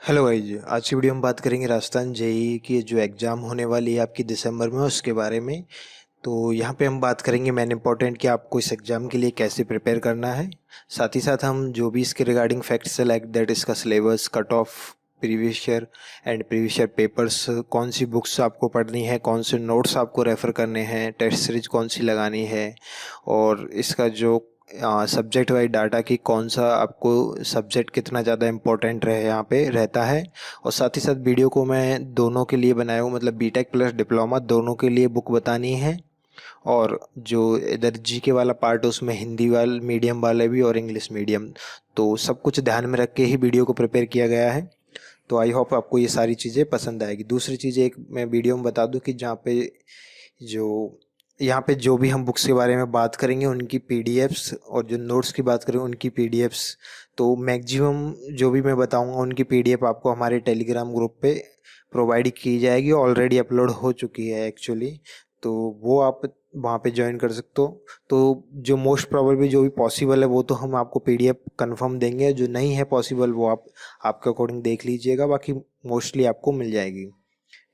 Hello भाई जी। आज की वीडियो में बात करेंगे राजस्थान जेईई की जो एग्ज़ाम होने वाली है आपकी दिसंबर में उसके बारे में। तो यहाँ पे हम बात करेंगे मेन इंपॉर्टेंट कि आपको इस एग्ज़ाम के लिए कैसे प्रिपेयर करना है। साथ ही साथ हम जो भी इसके रिगार्डिंग फैक्ट्स है लाइक दैट इसका syllabus cut off previous year and previous year papers, कौन सी बुक्स आपको पढ़नी है, कौन से नोट्स आपको रेफ़र करने हैं, टेस्ट सीरीज कौन सी लगानी है, और इसका जो सब्जेक्ट वाइज डाटा की कौन सा आपको सब्जेक्ट कितना ज़्यादा इम्पोर्टेंट रहे यहाँ पे रहता है। और साथ ही साथ वीडियो को मैं दोनों के लिए बनाया हूँ, मतलब बीटेक प्लस डिप्लोमा दोनों के लिए बुक बतानी है। और जो इधर जीके वाला पार्ट है उसमें हिंदी वाले मीडियम वाले भी और इंग्लिश मीडियम, तो सब कुछ ध्यान में रख के ही वीडियो को प्रिपेयर किया गया है। तो आई होप आपको ये सारी चीज़ें पसंद आएगी। दूसरी चीज़ एक मैं वीडियो में बता दूं कि जहाँ पे जो यहाँ पे जो भी हम बुक्स के बारे में बात करेंगे उनकी पीडीएफ्स और जो नोट्स की बात करें उनकी पीडीएफ्स, तो मैक्सिमम जो भी मैं बताऊंगा उनकी पीडीएफ आपको हमारे टेलीग्राम ग्रुप पे प्रोवाइड की जाएगी, ऑलरेडी अपलोड हो चुकी है एक्चुअली। तो वो आप वहाँ पे ज्वाइन कर सकते हो। तो जो मोस्ट प्रोबेबली जो भी पॉसिबल है वो तो हम आपको पीडीएफ कंफर्म देंगे, जो नहीं है पॉसिबल वो आप आपके अकॉर्डिंग देख लीजिएगा, बाकी मोस्टली आपको मिल जाएगी।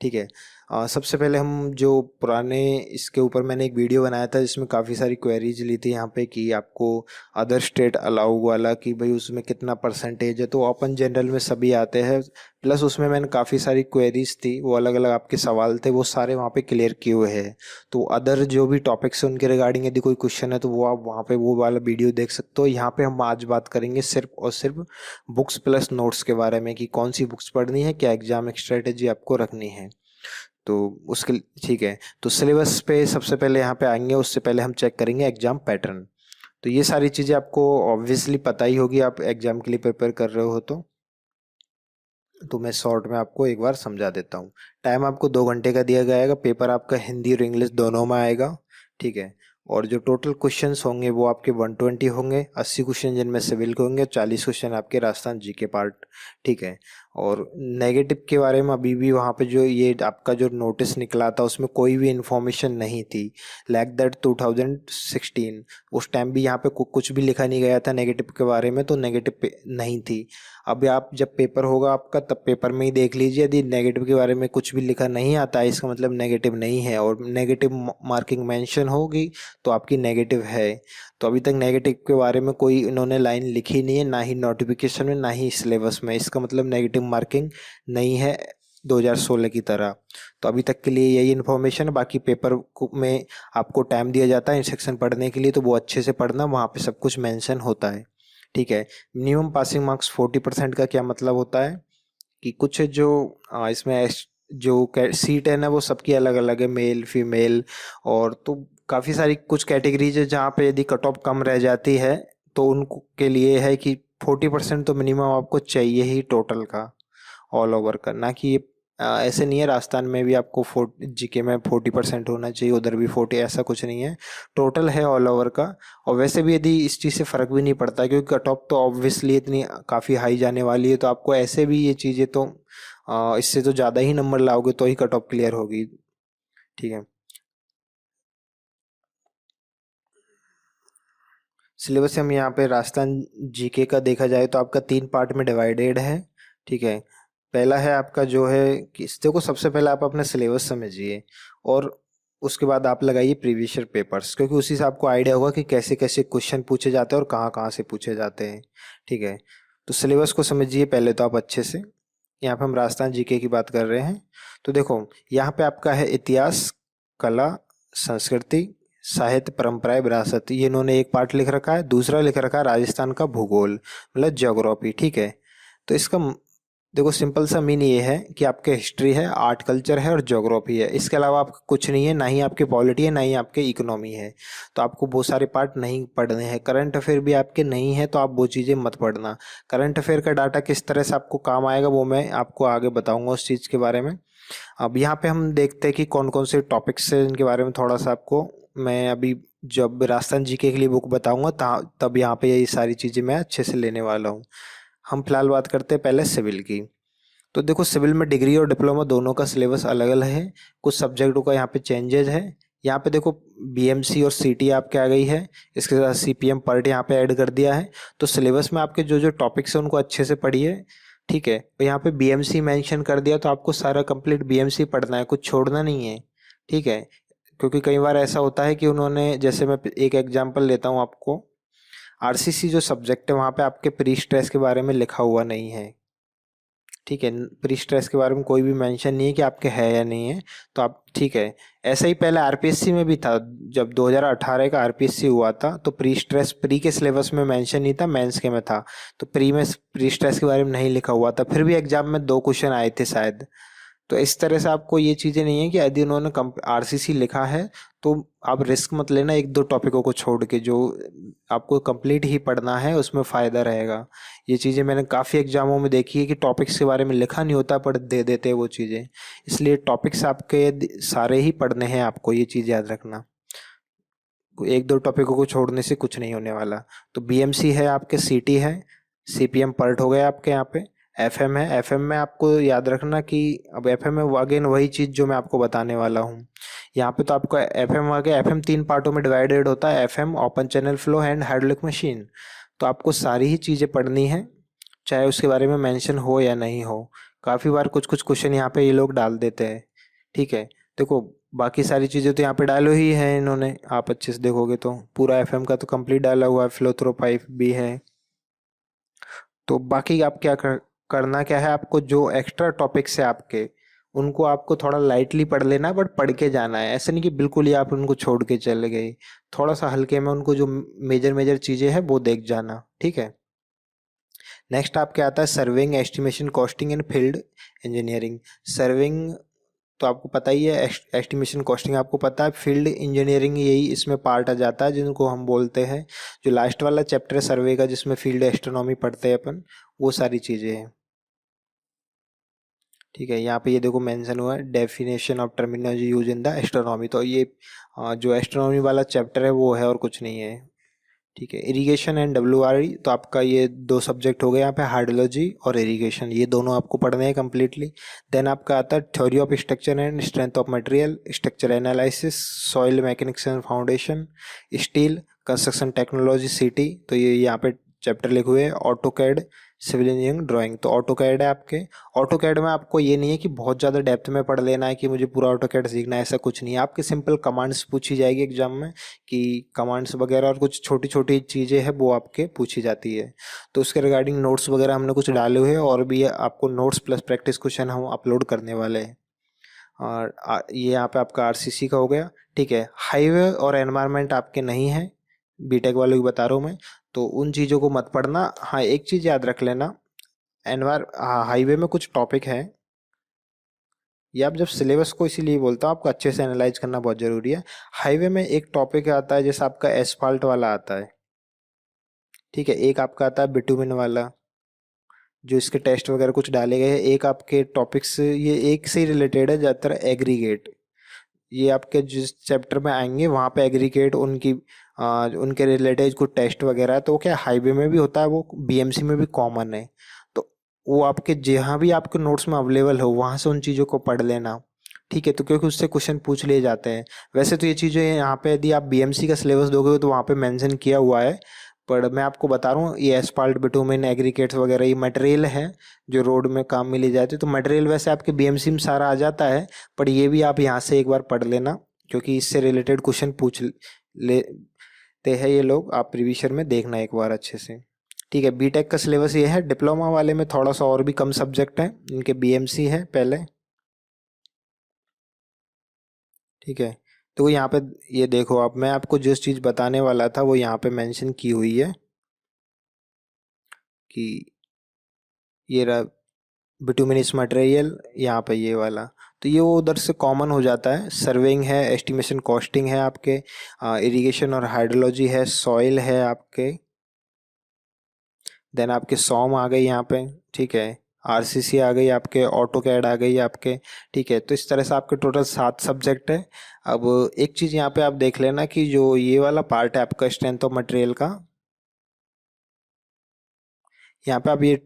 ठीक है। सबसे पहले हम जो पुराने इसके ऊपर मैंने एक वीडियो बनाया था जिसमें काफ़ी सारी क्वेरीज ली थी यहाँ पे कि आपको अदर स्टेट अलाउ वाला कि भाई उसमें कितना परसेंटेज है, तो ओपन जनरल में सभी आते हैं। प्लस उसमें मैंने काफ़ी सारी क्वेरीज थी, वो अलग अलग आपके सवाल थे, वो सारे वहाँ पे क्लियर किए हुए हैं। तो अदर जो भी टॉपिक्स हैं उनके रिगार्डिंग यदि कोई क्वेश्चन है तो वो आप वहाँ पे वो वाला वीडियो देख सकते हो। यहाँ पे हम आज बात करेंगे सिर्फ और सिर्फ बुक्स प्लस नोट्स के बारे में कि कौन सी बुक्स पढ़नी है, क्या एग्जाम स्ट्रेटेजी आपको रखनी है। तो उसके ठीक है। तो सिलेबस पे सबसे पहले यहाँ पे आएंगे, उससे पहले हम चेक करेंगे एग्जाम पैटर्न। तो ये सारी चीज़ें आपको ऑब्वियसली पता ही होगी, आप एग्जाम के लिए प्रिपेयर कर रहे हो तो मैं शॉर्ट में आपको एक बार समझा देता हूँ। टाइम आपको 2 घंटे का दिया जाएगा, पेपर आपका हिंदी और इंग्लिश दोनों में आएगा। ठीक है। और जो टोटल क्वेश्चंस होंगे वो आपके 120 होंगे, 80 क्वेश्चन जिनमें सिविल के होंगे, 40 क्वेश्चन आपके राजस्थान जीके पार्ट। ठीक है। और नेगेटिव के बारे में अभी भी वहाँ पे जो ये आपका जो नोटिस निकला था उसमें कोई भी इंफॉर्मेशन नहीं थी, लाइक दैट 2016 उस टाइम भी यहाँ पे कुछ भी लिखा नहीं गया था नेगेटिव के बारे में, तो नेगेटिव नहीं थी। अभी आप जब पेपर होगा आपका तब पेपर में ही देख लीजिए, यदि नेगेटिव के बारे में कुछ भी लिखा नहीं आता है इसका मतलब नेगेटिव नहीं है, और नेगेटिव मार्किंग मेंशन होगी तो आपकी नेगेटिव है। तो अभी तक नेगेटिव के बारे में कोई इन्होंने लाइन लिखी नहीं है, ना ही नोटिफिकेशन में ना ही सिलेबस में, इसका मतलब नेगेटिव मार्किंग नहीं है 2016 की तरह। तो अभी तक के लिए यही इन्फॉर्मेशन है। बाकी पेपर में आपको टाइम दिया जाता है इंस्ट्रक्शन पढ़ने के लिए, तो वो अच्छे से पढ़ना, वहाँ पे सब कुछ मेंशन होता है। ठीक है। मिनिमम पासिंग मार्क्स 40% का क्या मतलब होता है कि कुछ जो इसमें जो सीट है ना वो सबकी अलग अलग है, मेल फीमेल, और तो काफ़ी सारी कुछ कैटेगरीज है जहाँ पे यदि कट ऑफ कम रह जाती है तो उनको के लिए है कि 40% तो मिनिमम आपको चाहिए ही टोटल का, ऑल ओवर का। ना कि ये ऐसे नहीं है राजस्थान में भी आपको जीके में 40% होना चाहिए, उधर भी 40, ऐसा कुछ नहीं है, टोटल है ऑल ओवर का। और वैसे भी यदि इस चीज़ से फ़र्क भी नहीं पड़ता क्योंकि कट ऑफ तो ऑब्वियसली इतनी काफ़ी हाई जाने वाली है, तो आपको ऐसे भी ये चीज़ें तो इससे तो ज़्यादा ही नंबर लाओगे तो ही कट ऑफ क्लियर होगी। ठीक है। सिलेबस हम यहाँ पे राजस्थान जीके का देखा जाए तो आपका 3 पार्ट में डिवाइडेड है। ठीक है। पहला है आपका जो है कि देखो सबसे पहले आप अपना सिलेबस समझिए, और उसके बाद आप लगाइए प्रीवियस ईयर पेपर्स, क्योंकि उसी से आपको आइडिया होगा कि कैसे कैसे क्वेश्चन पूछे जाते हैं और कहाँ कहाँ से पूछे जाते हैं। ठीक है। तो सिलेबस को समझिए पहले तो आप अच्छे से। यहाँ पे हम राजस्थान जीके की बात कर रहे हैं। तो देखो यहाँ पे आपका है इतिहास, कला, संस्कृति, साहित्य, परंपराएं, विरासत, ये इन्होंने एक पार्ट लिख रखा है। दूसरा लिख रखा है राजस्थान का भूगोल, मतलब ज्योग्राफी। ठीक है। तो इसका देखो सिंपल सा मीन ये है कि आपके हिस्ट्री है, आर्ट कल्चर है और ज्योग्राफी है, इसके अलावा आपका कुछ नहीं है, ना ही आपकी पॉलिटी है ना ही आपके इकोनॉमी है। तो आपको बहुत सारे पार्ट नहीं पढ़ने हैं। करंट अफेयर भी आपके नहीं है तो आप वो चीज़ें मत पढ़ना। करंट अफेयर का डाटा किस तरह से आपको काम आएगा वो मैं आपको आगे बताऊंगा उस चीज़ के बारे में। अब यहाँ पे हम देखते हैं कि कौन कौन से टॉपिक्स है, इनके बारे में थोड़ा सा आपको मैं अभी जब राजस्थान जीके के लिए बुक बताऊंगा तब यहाँ पे ये सारी चीज़ें मैं अच्छे से लेने वाला हूँ। हम फिलहाल बात करते हैं पहले सिविल की। तो देखो सिविल में डिग्री और डिप्लोमा दोनों का सिलेबस अलग अलग है, कुछ सब्जेक्टों का यहाँ पे चेंजेज है। यहाँ पे देखो बीएमसी और सीटी आपके आ गई है, इसके साथ सीपीएम पार्ट यहाँ पे ऐड कर दिया है। तो सिलेबस में आपके जो जो टॉपिक्स हैं उनको अच्छे से पढ़िए। ठीक है, और यहाँ पे बीएमसी मेंशन कर दिया तो आपको सारा कंप्लीट बीएमसी पढ़ना है, कुछ छोड़ना नहीं है। ठीक है, क्योंकि कई बार ऐसा होता है कि उन्होंने, जैसे मैं एक एग्जांपल लेता हूँ आपको, आरसीसी जो सब्जेक्ट है वहाँ पे आपके प्री स्ट्रेस के बारे में लिखा हुआ नहीं है। ठीक है, प्री स्ट्रेस के बारे में कोई भी मेंशन नहीं है कि आपके है या नहीं है। तो आप, ठीक है, ऐसा ही पहले आरपीएससी में भी था। जब 2018 का आरपीएससी हुआ था तो प्री स्ट्रेस प्री के सिलेबस में मेंशन नहीं था, मेंस के में था। तो प्री में प्री स्ट्रेस के बारे में नहीं लिखा हुआ था, फिर भी एग्जाम में 2 क्वेश्चन आए थे शायद। तो इस तरह से आपको ये चीज़ें नहीं है कि यदि उन्होंने आरसीसी लिखा है तो आप रिस्क मत लेना एक दो टॉपिकों को छोड़ के, जो आपको कंप्लीट ही पढ़ना है उसमें फ़ायदा रहेगा। ये चीज़ें मैंने काफ़ी एग्जामों में देखी है कि टॉपिक्स के बारे में लिखा नहीं होता पर दे देते हैं वो चीज़ें। इसलिए टॉपिक्स आपके सारे ही पढ़ने हैं आपको, ये चीज़ याद रखना। एक दो टॉपिकों को छोड़ने से कुछ नहीं होने वाला। तो बीएमसी है आपके, सीटी है, सीपीएम पर्ट हो गया आपके यहाँ पे, एफएम है। एफएम में आपको याद रखना कि अब एफएम में अगेन वही चीज़ जो मैं आपको बताने वाला हूँ। यहाँ पे तो आपको एफएम आ गया। एफएम 3 पार्टों में डिवाइडेड होता है, FM, open channel flow and hydraulic machine. तो आपको सारी ही चीज़ें पढ़नी है, चाहे उसके बारे में मेंशन हो या नहीं हो। काफ़ी बार कुछ कुछ क्वेश्चन यहाँ पे ये लोग डाल देते हैं। ठीक है, देखो बाकी सारी चीज़ें तो यहाँ पे डालो ही है इन्होंने, आप अच्छे से देखोगे तो पूरा एफएम का तो कंप्लीट डाला हुआ है, फ्लो थ्रो पाइप भी है। तो बाकी आप करना क्या है, आपको जो एक्स्ट्रा टॉपिक्स है आपके, उनको आपको थोड़ा लाइटली पढ़ लेना है, बट पढ़ के जाना है। ऐसा नहीं कि बिल्कुल ही आप उनको छोड़ के चले गए। थोड़ा सा हल्के में उनको जो मेजर मेजर चीज़ें हैं वो देख जाना। ठीक है, नेक्स्ट आपके आता है serving, estimation, costing and field engineering. Serving तो आपको पता ही है, एस्टिमेशन कॉस्टिंग आपको पता है, फील्ड इंजीनियरिंग यही इसमें पार्ट आ जाता है, जिनको हम बोलते हैं, जो लास्ट वाला चैप्टर है सर्वे का जिसमें फील्ड एस्ट्रोनॉमी पढ़ते हैं अपन, वो सारी चीज़ें हैं। ठीक है, यहाँ पे ये देखो मेंशन हुआ है definition of terminology use in the astronomy. तो ये जो एस्ट्रोनॉमी वाला चैप्टर है वो है और कुछ नहीं है। ठीक है, इरिगेशन एंड डब्ल्यूआरई, तो आपका ये 2 सब्जेक्ट हो गए यहाँ पे, हाइड्रोलॉजी और इरिगेशन, ये दोनों आपको पढ़ने हैं कम्प्लीटली। देन आपका आता है theory of structure and strength of material, structure analysis, soil mechanics and foundation, steel, construction technology, city. तो ये यहाँ पे चैप्टर लिखे हुए हैं। AutoCAD, civil engineering, drawing, तो ऑटो कैड है आपके। ऑटो कैड में आपको ये नहीं है कि बहुत ज़्यादा डेप्थ में पढ़ लेना है कि मुझे पूरा ऑटो कैड सीखना है, ऐसा कुछ नहीं है। आपके सिंपल कमांड्स पूछी जाएगी एग्जाम में, कि कमांड्स वगैरह और कुछ छोटी छोटी चीज़ें हैं वो आपके पूछी जाती है। तो उसके रिगार्डिंग नोट्स वगैरह हमने कुछ डाले हुए हैं, और भी आपको नोट्स प्लस प्रैक्टिस क्वेश्चन हम अपलोड करने वाले हैं। और ये यहाँ पे आपका आरसीसी का हो गया। ठीक है, हाईवे और एनवायरनमेंट आपके नहीं है, बीटेक वालों की बता रहा हूँ मैं, तो उन चीज़ों को मत पढ़ना। हाँ, एक चीज़ याद रख लेना, हाईवे में कुछ टॉपिक है, ये आप जब सिलेबस को इसीलिए बोलता हूँ, आपको अच्छे से एनालाइज करना बहुत ज़रूरी है। हाईवे में एक टॉपिक आता है जैसे आपका एसफाल्ट वाला आता है। ठीक है, एक आपका आता है बिटुमिन वाला, जो इसके टेस्ट वगैरह कुछ डाले गए हैं। एक आपके टॉपिक्स ये एक से ही रिलेटेड है ज़्यादातर, एग्रीगेट, ये आपके जिस चैप्टर में आएंगे वहाँ पे एग्रीगेट उनकी उनके रिलेटेड कुछ टेस्ट वगैरह है। तो वो क्या हाईवे में भी होता है, वो बीएमसी में भी कॉमन है। तो वो आपके जहाँ भी आपके नोट्स में अवेलेबल हो वहाँ से उन चीज़ों को पढ़ लेना। ठीक है, तो क्योंकि उससे क्वेश्चन पूछ लिए जाते हैं। वैसे तो ये चीज़ें यहाँ पे यदि आप बीएमसी का सिलेबस दोगे तो वहाँ पे मेंशन किया हुआ है, पर मैं आपको बता रहा हूँ ये एस्फाल्ट, बिटुमिन, एग्रीगेट्स वगैरह ये मटेरियल है जो रोड में काम में ली जाती है। तो मटेरियल वैसे आपके बीएमसी में सारा आ जाता है, पर ये भी आप यहाँ से एक बार पढ़ लेना, क्योंकि इससे रिलेटेड क्वेश्चन पूछ लेते हैं ये लोग। आप प्रीवियस में देखना एक बार अच्छे से। ठीक है, बीटेक का सिलेबस ये है। डिप्लोमा वाले में थोड़ा सा और भी कम सब्जेक्ट हैं, इनके बीएमसी है पहले। ठीक है, तो यहाँ पे ये देखो, आप मैं आपको जिस चीज़ बताने वाला था वो यहाँ पे मेंशन की हुई है कि ये रहा बिटुमिनस मटेरियल, यहाँ पे ये वाला। तो ये वो उधर से कॉमन हो जाता है। सर्वेइंग है, एस्टिमेशन कॉस्टिंग है आपके, इरिगेशन और हाइड्रोलॉजी है, सॉइल है आपके, देन आपके सॉम आ गई यहाँ पे। ठीक है, आरसीसी आ गई आपके, ऑटो कैड आ गई आपके। ठीक है, तो इस तरह से आपके टोटल 7 सब्जेक्ट है। अब एक चीज़ यहाँ पे आप देख लेना कि जो ये वाला पार्ट है आपका स्ट्रेंथ ऑफ मटेरियल का, यहाँ पे आप ये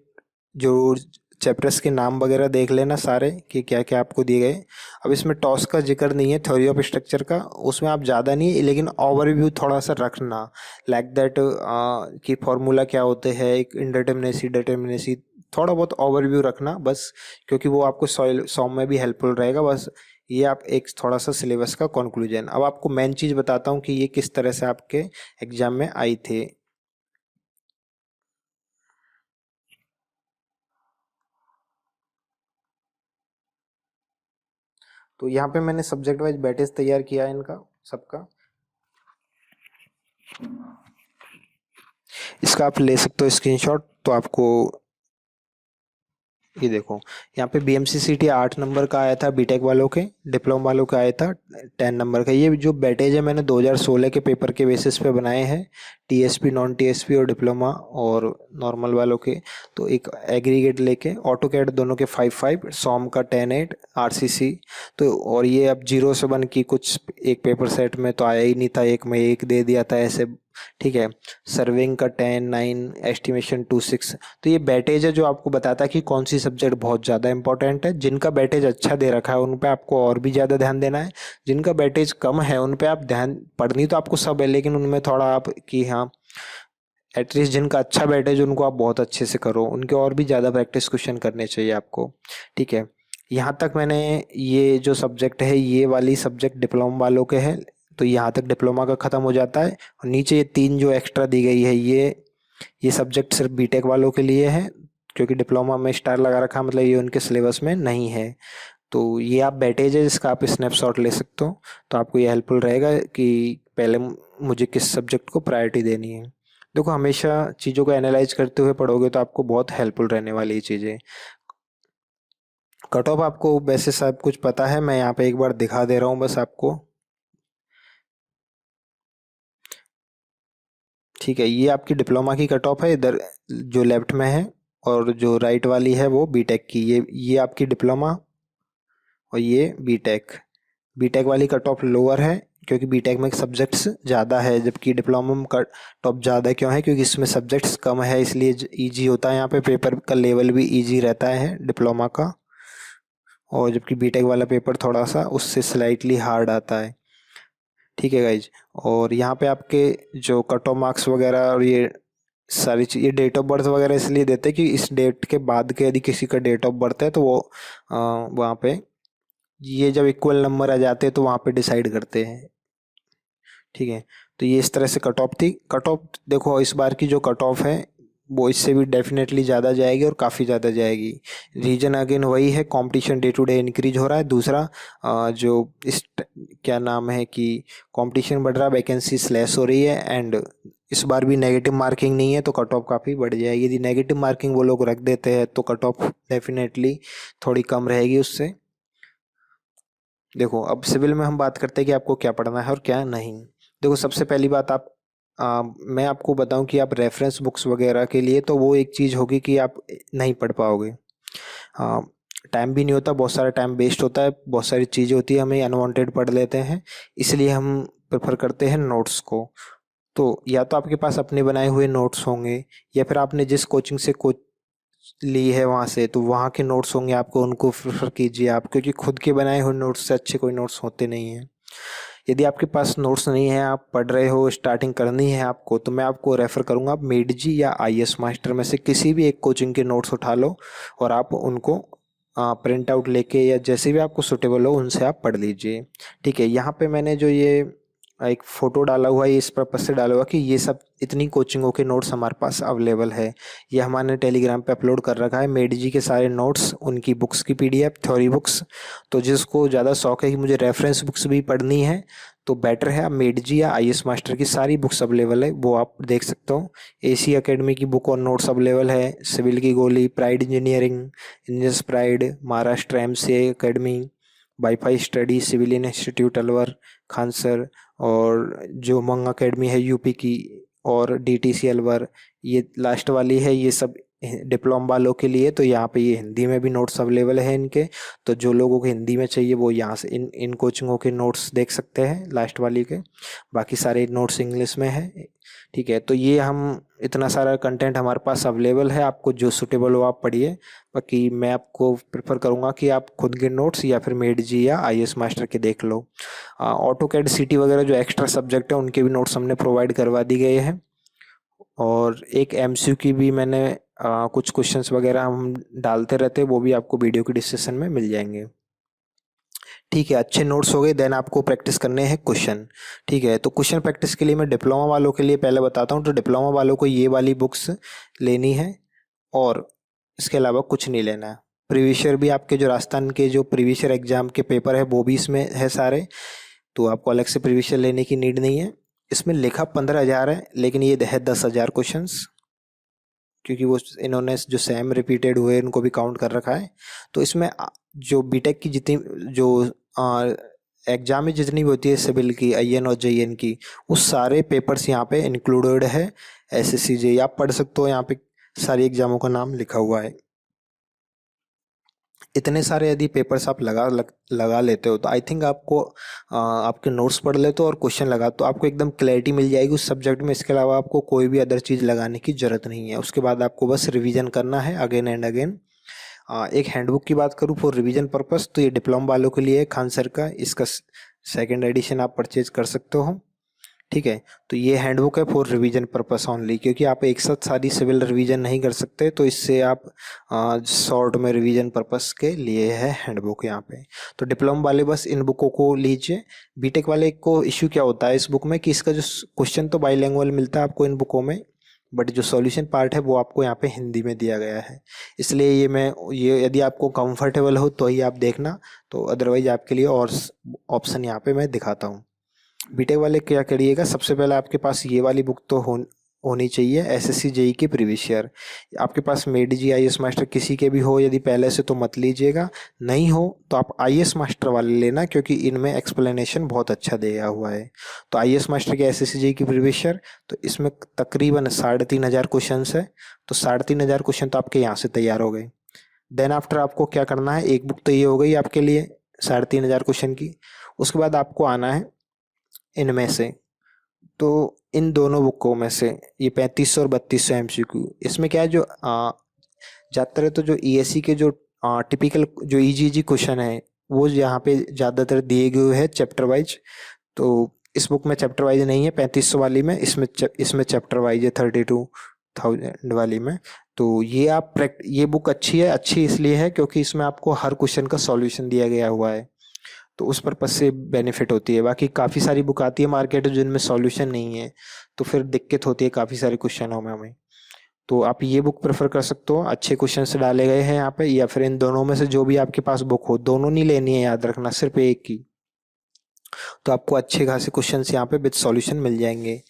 जो चैप्टर्स के नाम वगैरह देख लेना सारे कि क्या क्या आपको दिए गए। अब इसमें टॉस का जिक्र नहीं है, थ्योरी ऑफ स्ट्रक्चर का, उसमें आप ज़्यादा नहीं, लेकिन ओवरव्यू थोड़ा सा रखना, लाइक दैट कि फॉर्मूला क्या होते हैं, एक इंडिटरमिनेसी, डिटरमिनेसी, थोड़ा बहुत ओवरव्यू रखना बस, क्योंकि वो आपको सॉम में भी हेल्पफुल रहेगा बस। ये आप एक थोड़ा सा सिलेबस का कंक्लूजन। अब आपको मेन चीज़ बताता हूँ कि ये किस तरह से आपके एग्जाम में आई थे। तो यहाँ पे मैंने सब्जेक्ट वाइज बैटेज तैयार किया है इनका सबका। इसका आप ले सकते हो स्क्रीनशॉट। तो आपको ये देखो, यहाँ पे BMCCT 8 नंबर का आया था बीटेक वालों के, डिप्लोमा वालों का आया था 10 नंबर का। ये जो बैटेज है मैंने 2016 के पेपर के बेसिस पे बनाए हैं, TSP नॉन TSP और डिप्लोमा और नॉर्मल वालों के। तो एक एग्रीगेट लेके ऑटो कैड दोनों के 5-5, सॉम का 10-8, RCC। तो और ये अब 0 से 1 की कुछ एक पेपर सेट में तो आया ही नहीं था, एक में एक दे दिया था ऐसे, ठीक है। सर्विंग का 10-9, एस्टिमेशन 2-6। तो ये बैटेज है जो आपको बताता है कि कौन सी सब्जेक्ट बहुत ज़्यादा इंपॉर्टेंट है। जिनका बैटेज अच्छा दे रखा है उन पे आपको और भी ज़्यादा ध्यान देना है। जिनका बैटेज कम है उन पे आप ध्यान, पढ़नी तो आपको सब है लेकिन उनमें थोड़ा आप कि हाँ, एटलीस्ट जिनका अच्छा बैटेज उनको आप बहुत अच्छे से करो, उनके और भी ज़्यादा प्रैक्टिस क्वेश्चन करने चाहिए आपको, ठीक है। यहाँ तक मैंने ये जो सब्जेक्ट है ये वाली सब्जेक्ट डिप्लोमा वालों के हैं, तो यहाँ तक डिप्लोमा का ख़त्म हो जाता है। और नीचे ये 3 जो एक्स्ट्रा दी गई है ये सब्जेक्ट सिर्फ बीटेक वालों के लिए है, क्योंकि डिप्लोमा में स्टार लगा रखा मतलब ये उनके सिलेबस में नहीं है। तो ये आप बैटेज है जिसका आप स्नैपशॉट ले सकते हो। तो आपको ये हेल्पफुल रहेगा कि पहले मुझे किस सब्जेक्ट को प्रायोरिटी देनी है। देखो हमेशा चीज़ों को एनालाइज करते हुए पढ़ोगे तो आपको बहुत हेल्पफुल रहने वाली ये चीज़ें। कट ऑफ आपको वैसे सब कुछ पता है, मैं यहाँ पे एक बार दिखा दे रहा हूँ बस आपको, ठीक है। ये आपकी डिप्लोमा की कट ऑफ है इधर जो लेफ्ट में है, और जो राइट वाली है वो बीटेक की। ये आपकी डिप्लोमा और ये बीटेक। बीटेक वाली कट ऑफ लोअर है क्योंकि बीटेक में सब्जेक्ट्स ज़्यादा है, जबकि डिप्लोमा में कट ऑफ ज़्यादा क्यों है, क्योंकि इसमें सब्जेक्ट्स कम है इसलिए इजी होता है। यहाँ पे पेपर का लेवल भी इजी रहता है डिप्लोमा का, और जबकि बीटेक वाला पेपर थोड़ा सा उससे स्लाइटली हार्ड आता है, ठीक है गाइज। और यहाँ पे आपके जो कट ऑफ मार्क्स वगैरह और ये सारी चीज़, ये डेट ऑफ बर्थ वगैरह इसलिए देते हैं कि इस डेट के बाद के यदि किसी का डेट ऑफ बर्थ है तो वो वहाँ पे ये जब इक्वल नंबर आ जाते हैं तो वहाँ पे डिसाइड करते हैं, ठीक है। तो ये इस तरह से कट ऑफ थी। कट ऑफ देखो इस बार की जो कट ऑफ है वो इससे भी डेफिनेटली ज़्यादा जाएगी और काफ़ी ज़्यादा जाएगी। रीजन अगेन वही है, competition day to day increase हो रहा है। दूसरा जो क्या नाम है कि कंपटीशन बढ़ रहा है, वैकेंसी स्लैश हो रही है, एंड इस बार भी नेगेटिव मार्किंग नहीं है तो कट ऑफ काफ़ी बढ़ जाएगी। यदि नेगेटिव मार्किंग वो लोग रख देते हैं तो कट ऑफ डेफिनेटली थोड़ी कम रहेगी उससे। देखो अब सिविल में हम बात करते हैं कि आपको क्या पढ़ना है और क्या नहीं। देखो सबसे पहली बात मैं आपको बताऊं कि आप रेफरेंस बुक्स वगैरह के लिए तो वो एक चीज़ होगी कि आप नहीं पढ़ पाओगे। टाइम भी नहीं होता, बहुत सारा टाइम वेस्ट होता है, बहुत सारी चीज़ें होती है हमें अनवांटेड पढ़ लेते हैं, इसलिए हम प्रेफर करते हैं नोट्स को। तो या तो आपके पास अपने बनाए हुए नोट्स होंगे, या फिर आपने जिस कोचिंग से कोच ली है वहाँ से तो वहाँ के नोट्स होंगे, आपको उनको प्रेफर कीजिए आप, क्योंकि खुद के बनाए हुए नोट्स से अच्छे कोई नोट्स होते नहीं हैं। यदि आपके पास नोट्स नहीं है, आप पढ़ रहे हो, स्टार्टिंग करनी है आपको, तो मैं आपको रेफ़र करूँगा आप मेड जी या IS मास्टर में से किसी भी एक कोचिंग के नोट्स उठा लो और आप उनको प्रिंट आउट लेके या जैसे भी आपको सूटेबल हो उनसे आप पढ़ लीजिए, ठीक है। यहाँ पे मैंने जो ये एक फ़ोटो डाला हुआ है इस पर्पज़ से डाला हुआ कि ये सब इतनी कोचिंगों के नोट्स हमारे पास अवेलेबल है। ये हमारे टेलीग्राम पे अपलोड कर रखा है मेड जी के सारे नोट्स, उनकी बुक्स की PDF थ्योरी बुक्स। तो जिसको ज़्यादा शौक है कि मुझे रेफरेंस बुक्स भी पढ़नी है तो बेटर है आप मेड जी या IS मास्टर की सारी बुक्स अवेलेबल है वो आप देख सकते हो। AC एकेडमी की बुक और नोट्स अवेलेबल है, सिविल की गोली, pride engineering, engineers pride, Maharashtra MCA academy, wifi study, civilian institute Alwar, Khan sir, और जो उमंग अकेडमी है यूपी की, और DTC अलवर, ये लास्ट वाली है, ये सब डिप्लोमा वालों के लिए। तो यहाँ पे ये हिंदी में भी नोट्स अवेलेबल है इनके, तो जो लोगों को हिंदी में चाहिए वो यहाँ से इन इन कोचिंगों के नोट्स देख सकते हैं लास्ट वाली के। बाकी सारे नोट्स इंग्लिश में है, ठीक है। तो ये हम इतना सारा कंटेंट हमारे पास अवेलेबल है, आपको जो सूटेबल हो आप पढ़िए। बाकी मैं आपको प्रेफर करूँगा कि आप खुद के नोट्स या फिर मेड जी या IS मास्टर के देख लो। ऑटो कैड CT वगैरह जो एक्स्ट्रा सब्जेक्ट है उनके भी नोट्स हमने प्रोवाइड करवा दी गए हैं, और एक एमसीक्यू की भी मैंने कुछ क्वेश्चंस वगैरह हम डालते रहते हैं, वो भी आपको वीडियो के डिस्क्रिप्शन में मिल जाएंगे। ठीक है, अच्छे नोट्स हो गए। देन आपको प्रैक्टिस करने हैं क्वेश्चन। ठीक है, तो क्वेश्चन प्रैक्टिस के लिए मैं डिप्लोमा वालों के लिए पहले बताता हूँ। तो डिप्लोमा वालों को ये वाली बुक्स लेनी है और इसके अलावा कुछ नहीं लेना है। प्रीवियस ईयर भी आपके जो राजस्थान के जो प्रीवियस ईयर एग्जाम के पेपर है वो भी इसमें है सारे, तो आपको अलग से प्रीवियस ईयर लेने की नीड नहीं है। इसमें लिखा 15,000 है, लेकिन ये है 10,000 क्वेश्चंस, क्योंकि वो इन्होंने जो सेम रिपीटेड हुए उनको भी काउंट कर रखा है। तो इसमें जो बीटेक की जितनी जो एग्जाम में जितनी भी होती है सिविल की, आईएन और जेईएन की, उस सारे पेपर्स यहाँ पे इंक्लूडेड है। एसएससी जेईई आप पढ़ सकते हो, यहाँ पे सारी एग्जामों का नाम लिखा हुआ है। इतने सारे यदि पेपर्स आप लगा लेते हो तो आई थिंक आपको आपके नोट्स पढ़ लेते हो और क्वेश्चन लगा तो आपको एकदम क्लैरिटी मिल जाएगी उस सब्जेक्ट में। इसके अलावा आपको कोई भी अदर चीज़ लगाने की ज़रूरत नहीं है। उसके बाद आपको बस रिवीजन करना है अगेन एंड अगेन। एक हैंडबुक की बात करूँ फॉर रिवीजन पर्पस, तो ये डिप्लोमा वालों के लिए है, खान सर का। इसका सेकेंड एडिशन आप परचेज कर सकते हो। ठीक है, तो ये हैंडबुक है फॉर रिवीजन पर्पस ओनली, क्योंकि आप एक साथ सारी सिविल रिवीजन नहीं कर सकते, तो इससे आप शॉर्ट में रिवीजन पर्पस के लिए है हैंडबुक यहाँ पे। तो डिप्लोमा वाले बस इन बुकों को लीजिए। बीटेक वाले को इश्यू क्या होता है इस बुक में कि इसका जो क्वेश्चन तो बाईलैंग्वेज मिलता है आपको इन बुकों में, बट जो सॉल्यूशन पार्ट है वो आपको यहाँ पे हिंदी में दिया गया है। इसलिए ये यदि आपको कंफर्टेबल हो तो ही आप देखना, तो अदरवाइज आपके लिए और ऑप्शन यहाँ पे मैं दिखाता हूँ। बीटेक वाले क्या करिएगा, सबसे पहले आपके पास ये वाली बुक तो होनी चाहिए, एसएससी जेई की प्रीवियस ईयर। आपके पास मेड जी आईएएस मास्टर किसी के भी हो यदि पहले से, तो मत लीजिएगा। नहीं हो तो आप आईएएस मास्टर वाले लेना, क्योंकि इनमें एक्सप्लेनेशन बहुत अच्छा दिया हुआ है। तो आईएएस मास्टर के एसएससी जेई की प्रीवियस ईयर, तो इसमें तकरीबन 3,500 क्वेश्चन है। तो 3,500 क्वेश्चन तो आपके यहाँ से तैयार हो गए। देन आफ्टर आपको क्या करना है, एक बुक तो ये हो गई आपके लिए 3,500 क्वेश्चन की। उसके बाद आपको आना है इनमें से, तो इन दोनों बुकों में से ये 3500 और 3200 एमसीक्यू, इसमें क्या है जो ज़्यादातर है, तो जो ईएससी के जो टिपिकल जो इजी क्वेश्चन है वो यहाँ पे ज़्यादातर दिए गए हैं चैप्टर वाइज। तो इस बुक में चैप्टर वाइज नहीं है 3500 वाली में, इसमें चैप्टर वाइज है 32,000 वाली में। तो ये बुक अच्छी है, अच्छी इसलिए है क्योंकि इसमें आपको हर क्वेश्चन का सॉल्यूशन दिया गया हुआ है, तो उस पर्पज से बेनिफिट होती है। बाकी काफ़ी सारी बुक आती है मार्केट में जिनमें सॉल्यूशन नहीं है, तो फिर दिक्कत होती है काफ़ी सारे क्वेश्चनों में हमें। तो आप ये बुक प्रेफर कर सकते हो, अच्छे क्वेश्चन से डाले गए हैं यहाँ पे। या फिर इन दोनों में से जो भी आपके पास बुक हो, दोनों नहीं लेनी है, याद रखना सिर्फ एक की, तो आपको अच्छे खासे क्वेश्चन यहाँ पे विद सॉल्यूशन मिल जाएंगे।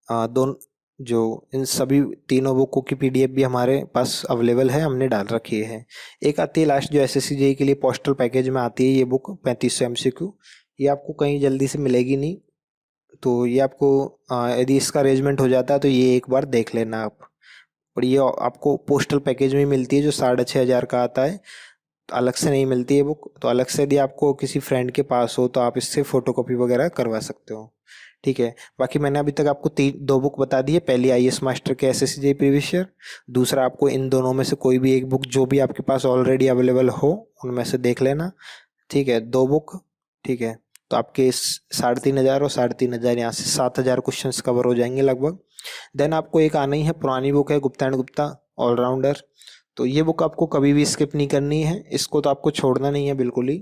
दोनों जो इन सभी तीनों बुकों की पीडीएफ भी हमारे पास अवेलेबल है, हमने डाल रखी है। एक आती है लास्ट जो एसएससी जेई के लिए पोस्टल पैकेज में आती है, ये बुक 3500 एमसीक्यू, ये आपको कहीं जल्दी से मिलेगी नहीं। तो ये आपको यदि इसका अरेंजमेंट हो जाता है तो ये एक बार देख लेना आप। और ये आपको पोस्टल पैकेज में मिलती है जो 6,500 का आता है, तो अलग से नहीं मिलती है बुक। तो अलग से यदि आपको किसी फ्रेंड के पास हो तो आप इससे फोटोकॉपी वगैरह करवा सकते हो। ठीक है, बाकी मैंने अभी तक आपको दो बुक बता दी है। पहली आईएएस मास्टर के एसएससी जेईई प्रीवियस ईयर, दूसरा आपको इन दोनों में से कोई भी एक बुक जो भी आपके पास ऑलरेडी अवेलेबल हो उनमें से देख लेना। ठीक है, दो बुक। ठीक है, तो आपके 3,500 और 3,500 यहाँ से 7,000 क्वेश्चन कवर हो जाएंगे लगभग। देन आपको एक आना ही है, पुरानी बुक है गुप्ता एंड गुप्ता ऑलराउंडर। तो ये बुक आपको कभी भी स्किप नहीं करनी है, इसको तो आपको छोड़ना नहीं है बिल्कुल ही।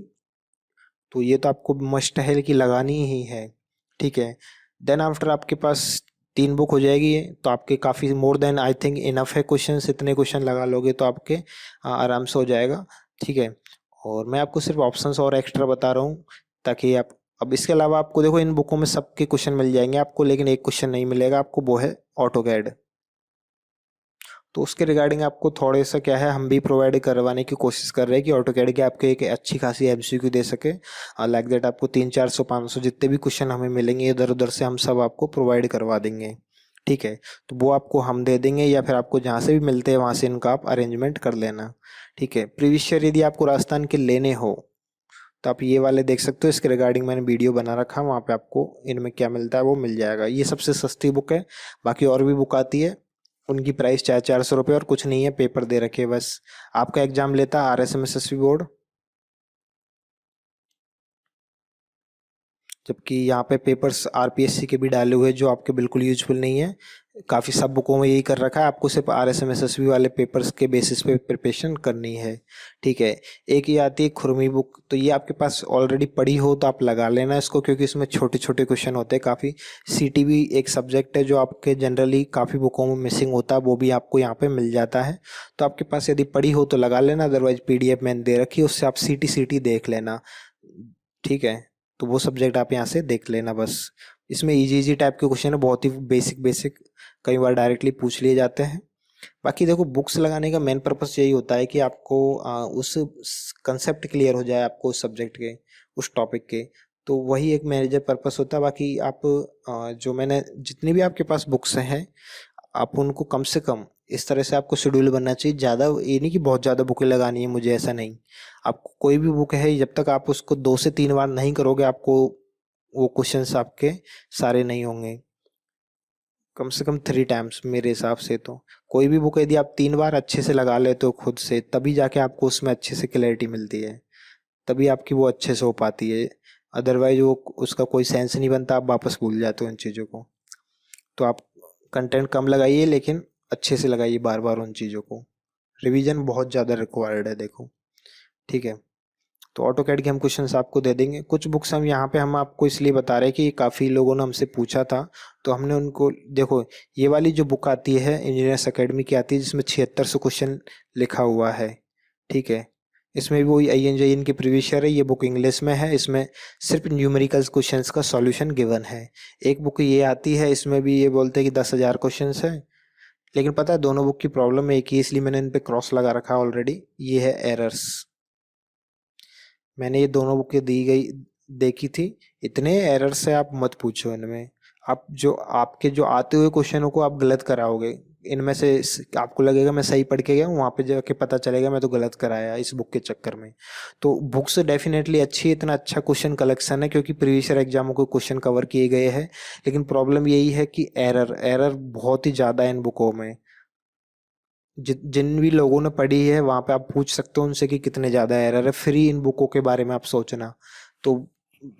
तो ये तो आपको मस्ट है कि लगानी ही है। ठीक है, देन आफ्टर आपके पास 3 बुक हो जाएगी ये, तो आपके काफ़ी more than I think enough है क्वेश्चंस। इतने क्वेश्चन लगा लोगे तो आपके आराम से हो जाएगा। ठीक है, और मैं आपको सिर्फ ऑप्शंस और एक्स्ट्रा बता रहा हूँ ताकि आप, अब इसके अलावा आपको देखो इन बुकों में सबके क्वेश्चन मिल जाएंगे आपको, लेकिन एक क्वेश्चन नहीं मिलेगा आपको, वो है ऑटोकैड। तो उसके रिगार्डिंग आपको थोड़े सा क्या है, हम भी प्रोवाइड करवाने की कोशिश कर रहे हैं कि ऑटोकैड के आपको एक अच्छी खासी एमसीक्यू दे सके। लाइक दैट आपको 300-400-500 जितने भी क्वेश्चन हमें मिलेंगे इधर उधर से, हम सब आपको प्रोवाइड करवा देंगे। ठीक है, तो वो आपको हम दे देंगे, या फिर आपको जहाँ से भी मिलते हैं वहाँ से इनका आप अरेंजमेंट कर लेना। ठीक है, प्रीवियस ईयर यदि आपको राजस्थान के लेने हो तो आप ये वाले देख सकते हो, इसके रिगार्डिंग मैंने वीडियो बना रखा है, वहाँ पे आपको इनमें क्या मिलता है वो मिल जाएगा। ये सबसे सस्ती बुक है, बाकी और भी बुक आती है, उनकी प्राइस 400-400 रुपये और कुछ नहीं है, पेपर दे रखे बस। आपका एग्जाम लेता है आरएसएमएसएसबी बोर्ड, जबकि यहाँ पे पेपर्स आरपीएससी के भी डाले हुए हैं जो आपके बिल्कुल यूजफुल नहीं है। काफ़ी सब बुकों में यही कर रखा है, आपको सिर्फ RSMSSB वाले पेपर्स के बेसिस पे प्रिपरेशन करनी है। ठीक है। एक ये आती है खुरमी बुक, तो ये आपके पास ऑलरेडी पड़ी हो तो आप लगा लेना इसको, क्योंकि इसमें छोटे छोटे क्वेश्चन होते हैं काफ़ी। CTB एक सब्जेक्ट है जो आपके जनरली काफ़ी बुकों में मिसिंग होता है, वो भी आपको यहाँ पे मिल जाता है। तो आपके पास यदि पड़ी हो तो लगा लेना, अदरवाइज PDF मैंने दे रखी है, उससे आप CT देख लेना। ठीक है। तो वो सब्जेक्ट आप यहाँ से देख लेना बस। इसमें इजी इजी टाइप के क्वेश्चन है, बहुत ही बेसिक बेसिक, कई बार डायरेक्टली पूछ लिए जाते हैं। बाकी देखो, बुक्स लगाने का मेन पर्पस यही होता है कि आपको उस कंसेप्ट क्लियर हो जाए आपको उस सब्जेक्ट के, उस टॉपिक के। तो वही एक मेजर पर्पस होता है। बाकी आप जो मैंने जितनी भी आपके पास बुक्स हैं, आप उनको कम से कम इस तरह से आपको शेड्यूल बनना चाहिए। ज़्यादा ये नहीं कि बहुत ज़्यादा बुकें लगानी है मुझे, ऐसा नहीं। आपको कोई भी बुक है, जब तक आप उसको 2 से 3 बार नहीं करोगे, आपको वो क्वेश्चंस आपके सारे नहीं होंगे। कम से कम 3 टाइम्स मेरे हिसाब से। तो कोई भी बुक यदि आप 3 बार अच्छे से लगा लेते हो खुद से, तभी जाके आपको उसमें अच्छे से क्लैरिटी मिलती है, तभी आपकी वो अच्छे से हो पाती है। अदरवाइज वो उसका कोई सेंस नहीं बनता, आप वापस भूल जाते हो उन चीज़ों को। तो आप कंटेंट कम लगाइए, लेकिन अच्छे से लगाइए बार बार उन चीज़ों को। रिवीजन बहुत ज़्यादा रिक्वायर्ड है, देखो। ठीक है। तो ऑटो कैड के हम क्वेश्चंस आपको दे देंगे। कुछ बुक्स हम यहाँ पे हम आपको इसलिए बता रहे हैं कि काफ़ी लोगों ने हमसे पूछा था, तो हमने उनको, देखो, ये वाली जो बुक आती है इंजीनियर्स अकेडमी की आती है, जिसमें 7600 क्वेश्चन लिखा हुआ है। ठीक है। इसमें भी वही INJN की प्रीवियस ईयर है, ये बुक इंग्लिश में है, इसमें सिर्फ न्यूमेरिकल्स क्वेश्चंस का सॉल्यूशन गिवन है। एक बुक ये आती है, इसमें भी ये बोलते हैं कि 10,000 क्वेश्चंस है, लेकिन पता है दोनों बुक की प्रॉब्लम एक ही है, इसलिए मैंने इन पे क्रॉस लगा रखा है ऑलरेडी। ये है एरर्स। मैंने ये दोनों बुकें दी गई देखी थी, इतने एरर से आप मत पूछो इनमें। आप जो आपके जो आते हुए क्वेश्चनों को आप गलत कराओगे, इनमें से आपको लगेगा मैं सही पढ़ के गया हूँ, वहाँ पे जाके पता चलेगा मैं तो गलत कराया इस बुक के चक्कर में। तो बुक्स डेफिनेटली अच्छी है, इतना अच्छा क्वेश्चन कलेक्शन है, क्योंकि प्रीवियस ईयर एग्जामों को क्वेश्चन कवर किए गए हैं। लेकिन प्रॉब्लम यही है कि एरर एरर बहुत ही ज़्यादा है इन बुकों में। जिन भी लोगों ने पढ़ी है वहाँ पे आप पूछ सकते हो उनसे कि कितने ज़्यादा एरर है, फ्री इन बुकों के बारे में आप सोचना। तो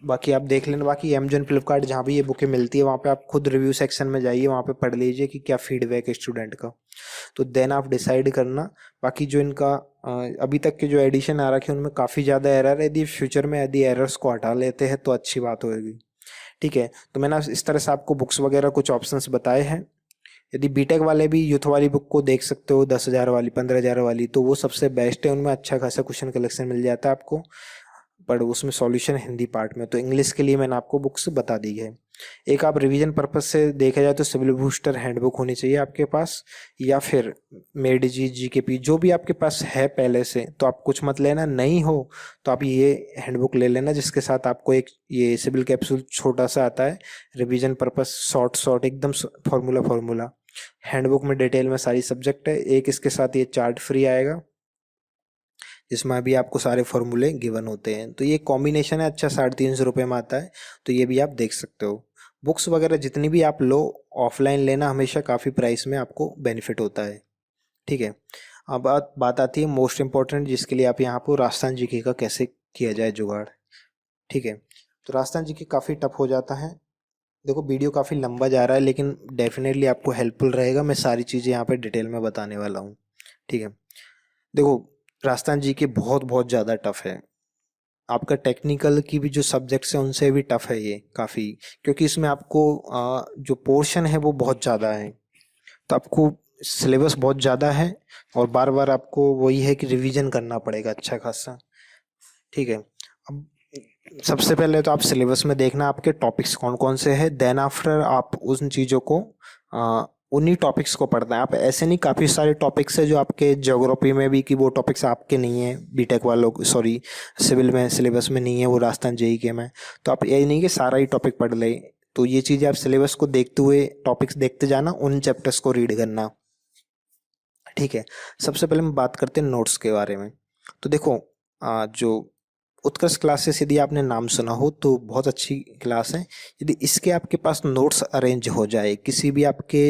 बाकी आप देख लेना, बाकी Amazon फ्लिपकार्ट जहाँ भी ये बुकें मिलती है, वहाँ पे आप खुद रिव्यू सेक्शन में जाइए, वहाँ पे पढ़ लीजिए कि क्या फीडबैक है स्टूडेंट का, तो देन आप डिसाइड करना। बाकी जो इनका अभी तक के जो एडिशन आ रखे हैं उनमें काफ़ी ज़्यादा एरर है, यदि फ्यूचर में यदि एरर्स को हटा लेते हैं तो अच्छी बात होगी। ठीक है। तो मैंने इस तरह से आपको बुक्स वगैरह कुछ ऑप्शंस बताए हैं। यदि बीटेक वाले भी यूथ वाली बुक को देख सकते हो, 10,000 वाली, 15,000 वाली, तो वो सबसे बेस्ट है, उनमें अच्छा खासा क्वेश्चन कलेक्शन मिल जाता है आपको, पर उसमें सॉल्यूशन हिंदी पार्ट में। तो इंग्लिश के लिए मैंने आपको बुक्स बता दी है। एक आप रिवीजन पर्पस से देखा जाए तो सिविल बूस्टर हैंडबुक होनी चाहिए आपके पास, या फिर मेड जी, GKP, जो भी आपके पास है पहले से, तो आप कुछ मत लेना। नहीं हो तो आप ये हैंडबुक ले लेना, जिसके साथ आपको एक ये सिविल कैप्सूल छोटा सा आता है, रिवीजन पर्पस, शॉर्ट शॉर्ट एकदम फॉर्मूला फॉर्मूला। हैंडबुक में डिटेल में सारी सब्जेक्ट है। एक इसके साथ ये चार्ट फ्री आएगा, जिसमें अभी आपको सारे फॉर्मूले गिवन होते हैं। तो ये कॉम्बिनेशन है अच्छा, 350 रुपये में आता है, तो ये भी आप देख सकते हो। बुक्स वगैरह जितनी भी आप लो, ऑफलाइन लेना हमेशा काफ़ी प्राइस में आपको बेनिफिट होता है। ठीक है। अब बात बात आती है मोस्ट इम्पॉर्टेंट, जिसके लिए आप यहाँ पर राजस्थान GK का कैसे किया जाए जुगाड़। ठीक है। तो राजस्थान GK काफ़ी टफ हो जाता है। देखो, वीडियो काफ़ी लंबा जा रहा है, लेकिन डेफिनेटली आपको हेल्पफुल रहेगा, मैं सारी चीज़ें यहाँ पे डिटेल में बताने वाला हूँ। ठीक है। देखो, राजस्थान GK बहुत बहुत ज़्यादा टफ है। आपका टेक्निकल की भी जो सब्जेक्ट्स हैं उनसे भी टफ है ये काफ़ी, क्योंकि इसमें आपको जो पोर्शन है वो बहुत ज़्यादा है, तो आपको सिलेबस बहुत ज़्यादा है, और बार बार आपको वही है कि रिवीजन करना पड़ेगा अच्छा खासा। ठीक है। अब सबसे पहले तो आप सिलेबस में देखना आपके टॉपिक्स कौन कौन से हैं, देन आफ्टर आप उन चीज़ों को उन्हीं टॉपिक्स को पढ़ना है। आप ऐसे नहीं, काफ़ी सारे टॉपिक्स है जो आपके ज्योग्राफी में भी, कि वो टॉपिक्स आपके नहीं है, बीटेक वालों, सॉरी, सिविल में सिलेबस में नहीं है, वो राजस्थान JK में। तो आप यही नहीं कि सारा ही टॉपिक पढ़ ले, तो ये चीज़ें आप सिलेबस को देखते हुए टॉपिक्स देखते जाना, उन चैप्टर्स को रीड करना। ठीक है। सबसे पहले हम बात करते हैं नोट्स के बारे में। तो देखो, जो उत्कर्ष क्लासेस, यदि आपने नाम सुना हो तो बहुत अच्छी क्लास है। यदि इसके आपके पास नोट्स अरेंज हो जाए, किसी भी आपके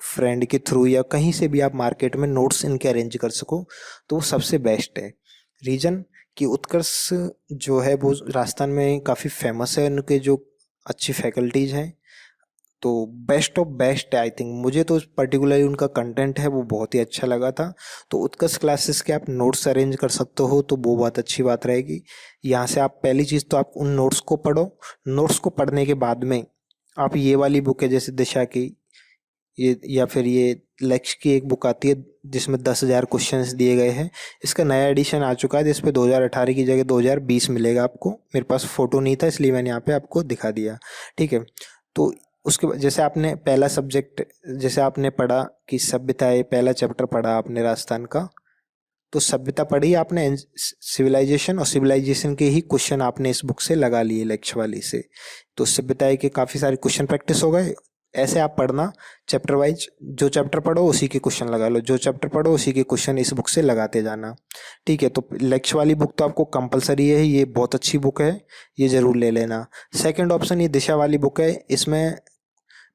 फ्रेंड के थ्रू या कहीं से भी आप मार्केट में नोट्स इनके अरेंज कर सको, तो वो सबसे बेस्ट है। रीजन कि उत्कर्ष जो है वो राजस्थान में काफ़ी फेमस है, उनके जो अच्छी फैकल्टीज हैं, तो बेस्ट ऑफ बेस्ट है आई थिंक। मुझे तो पर्टिकुलरली उनका कंटेंट है वो बहुत ही अच्छा लगा था। तो उत्कर्ष क्लासेस के आप नोट्स अरेंज कर सकते हो तो वो बहुत अच्छी बात रहेगी। यहाँ से आप पहली चीज़ तो आप उन नोट्स को पढ़ो। नोट्स को पढ़ने के बाद में आप ये वाली बुक है जैसे दिशा की, ये या फिर ये लक्ष्य की एक बुक आती है जिसमें 10,000 क्वेश्चंस दिए गए हैं। इसका नया एडिशन आ चुका है जिस पे 2018 की जगह 2020 मिलेगा आपको। मेरे पास फ़ोटो नहीं था इसलिए मैंने यहाँ पे आपको दिखा दिया, ठीक है। तो उसके बाद जैसे आपने पहला सब्जेक्ट, जैसे आपने पढ़ा कि सभ्यता है, पहला चैप्टर पढ़ा आपने राजस्थान का, तो सभ्यता पढ़ी आपने, सिविलाइजेशन, और सिविलाइजेशन के ही क्वेश्चन आपने इस बुक से लगा लिए लक्ष्य वाली से। तो सभ्यता के काफ़ी सारे क्वेश्चन प्रैक्टिस हो गए। ऐसे आप पढ़ना चैप्टर वाइज, जो चैप्टर पढ़ो उसी के क्वेश्चन लगा लो, जो चैप्टर पढ़ो उसी के क्वेश्चन इस बुक से लगाते जाना, ठीक है। तो लक्ष्य वाली बुक तो आपको कंपलसरी है, ये बहुत अच्छी बुक है, ये ज़रूर ले लेना। सेकंड ऑप्शन ये दिशा वाली बुक है। इसमें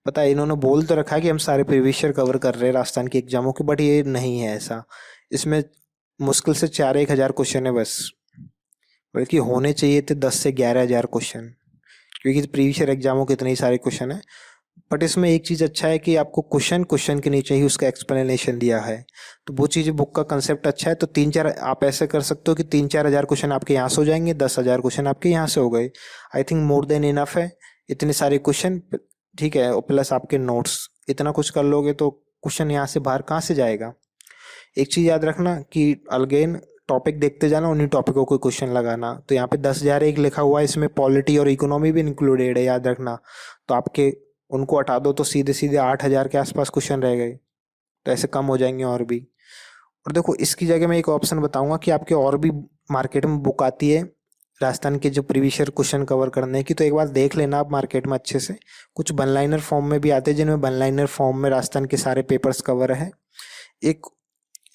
पता है इन्होंने बोल तो रखा है कि हम सारे प्रीवियस ईयर कवर कर रहे हैं राजस्थान के एग्जामों के, बट ये नहीं है ऐसा। इसमें मुश्किल से 4-1 हज़ार क्वेश्चन है बस, बल्कि होने चाहिए थे 10 से 11 हज़ार क्वेश्चन, क्योंकि प्रीवियस ईयर एग्जामों के इतने ही सारे क्वेश्चन है। बट इसमें एक चीज़ अच्छा है कि आपको क्वेश्चन क्वेश्चन के नीचे ही उसका एक्सप्लेनेशन दिया है, तो वो चीज़ बुक का कंसेप्ट अच्छा है। तो 3-4 आप ऐसे कर सकते हो कि 3-4 हज़ार क्वेश्चन आपके यहाँ से हो जाएंगे, 10,000 क्वेश्चन आपके यहाँ से हो गए। I think more than enough है इतने सारे क्वेश्चन, ठीक है। और प्लस आपके नोट्स, इतना कुछ कर लोगे तो क्वेश्चन यहाँ से बाहर कहाँ से जाएगा। एक चीज़ याद रखना कि अगेन टॉपिक देखते जाना, उन्हीं टॉपिकों को क्वेश्चन लगाना। तो यहाँ पे 10,000 एक लिखा हुआ है, इसमें पॉलिटी और इकोनॉमी भी इंक्लूडेड है, याद रखना। तो आपके उनको हटा दो तो सीधे सीधे 8,000 के आसपास क्वेश्चन रह गए। तो ऐसे कम हो जाएंगे और भी। और देखो इसकी जगह मैं एक ऑप्शन बताऊंगा कि आपके और भी मार्केट में बुक आती है राजस्थान के जो प्रीवियस ईयर क्वेश्चन कवर करने की, तो एक बार देख लेना आप मार्केट में अच्छे से। कुछ वन लाइनर फॉर्म में भी आते हैं जिनमें वन लाइनर फॉर्म में राजस्थान के सारे पेपर्स कवर है। एक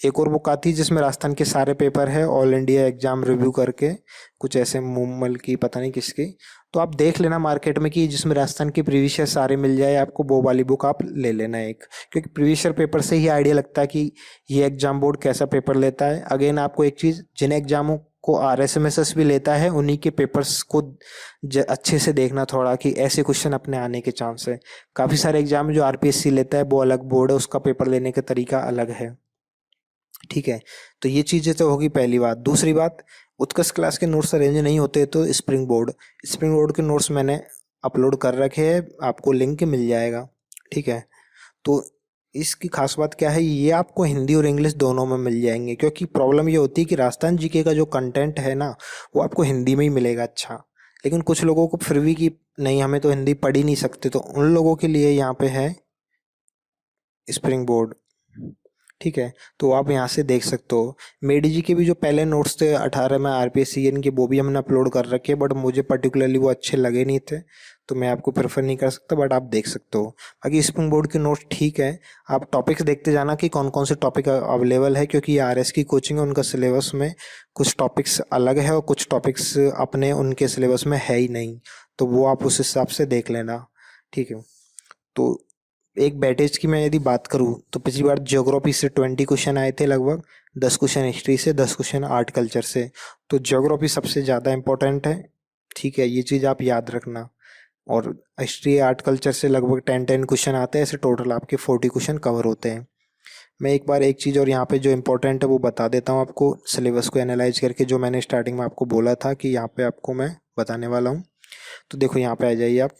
एक और बुक आती है जिसमें राजस्थान के सारे पेपर है, ऑल इंडिया एग्जाम रिव्यू करके, कुछ ऐसे मुमल की पता नहीं किसकी। तो आप देख लेना मार्केट में कि जिसमें राजस्थान के प्रीवियस ईयर सारे मिल जाए आपको, वो वाली बुक आप ले लेना एक, क्योंकि प्रीवियस ईयर पेपर से ही आइडिया लगता है कि ये एग्जाम बोर्ड कैसा पेपर लेता है। अगेन आपको एक चीज़, जिन एग्जामों को RSMSS भी लेता है उन्हीं के पेपर्स को अच्छे से देखना थोड़ा, कि ऐसे क्वेश्चन अपने आने के चांस है। काफ़ी सारे एग्जाम जो RPSC लेता है वो अलग बोर्ड है, उसका पेपर लेने का तरीका अलग है, ठीक है। तो ये चीज़ें तो होगी पहली बात। दूसरी बात, उत्कर्ष क्लास के नोट्स अरेंज नहीं होते तो स्प्रिंग बोर्ड के नोट्स मैंने अपलोड कर रखे हैं, आपको लिंक मिल जाएगा, ठीक है। तो इसकी खास बात क्या है, ये आपको हिंदी और इंग्लिश दोनों में मिल जाएंगे, क्योंकि प्रॉब्लम ये होती है कि राजस्थान जीके का जो कंटेंट है ना वो आपको हिंदी में ही मिलेगा अच्छा। लेकिन कुछ लोगों को फिर भी कि नहीं हमें तो हिंदी पढ़ ही नहीं सकते, तो उन लोगों के लिए यहाँ पे है स्प्रिंग बोर्ड, ठीक है। तो आप यहाँ से देख सकते हो। मेडी जी के भी जो पहले नोट्स थे 18 में RPSCN के, वो भी हमने अपलोड कर रखे, बट मुझे पर्टिकुलरली वो अच्छे लगे नहीं थे, तो मैं आपको प्रेफर नहीं कर सकता, बट आप देख सकते हो। बाकी स्प्रिंग बोर्ड के नोट्स ठीक है। आप टॉपिक्स देखते जाना कि कौन कौन से टॉपिक अवेलेबल है, क्योंकि RS की कोचिंग है, उनका सिलेबस में कुछ टॉपिक्स अलग है और कुछ टॉपिक्स अपने उनके सिलेबस में है ही नहीं, तो वो आप उस हिसाब से देख लेना, ठीक है। तो एक बैटेज की मैं यदि बात करूँ तो पिछली बार ज्योग्राफी से 20 क्वेश्चन आए थे लगभग, 10 क्वेश्चन हिस्ट्री से, 10 क्वेश्चन आर्ट कल्चर से। तो ज्योग्राफी सबसे ज़्यादा इंपॉर्टेंट है, ठीक है, ये चीज़ आप याद रखना। और हिस्ट्री आर्ट कल्चर से लगभग 10 क्वेश्चन आते हैं, ऐसे टोटल आपके 40 क्वेश्चन कवर होते हैं। मैं एक बार एक चीज़ और यहाँ पे जो इम्पोर्टेंट है वो बता देता हूँ आपको, सिलेबस को एनालाइज करके, जो मैंने स्टार्टिंग में आपको बोला था कि यहाँ पे आपको मैं बताने वाला हूँ। तो देखो यहाँ पे आ जाइए आप।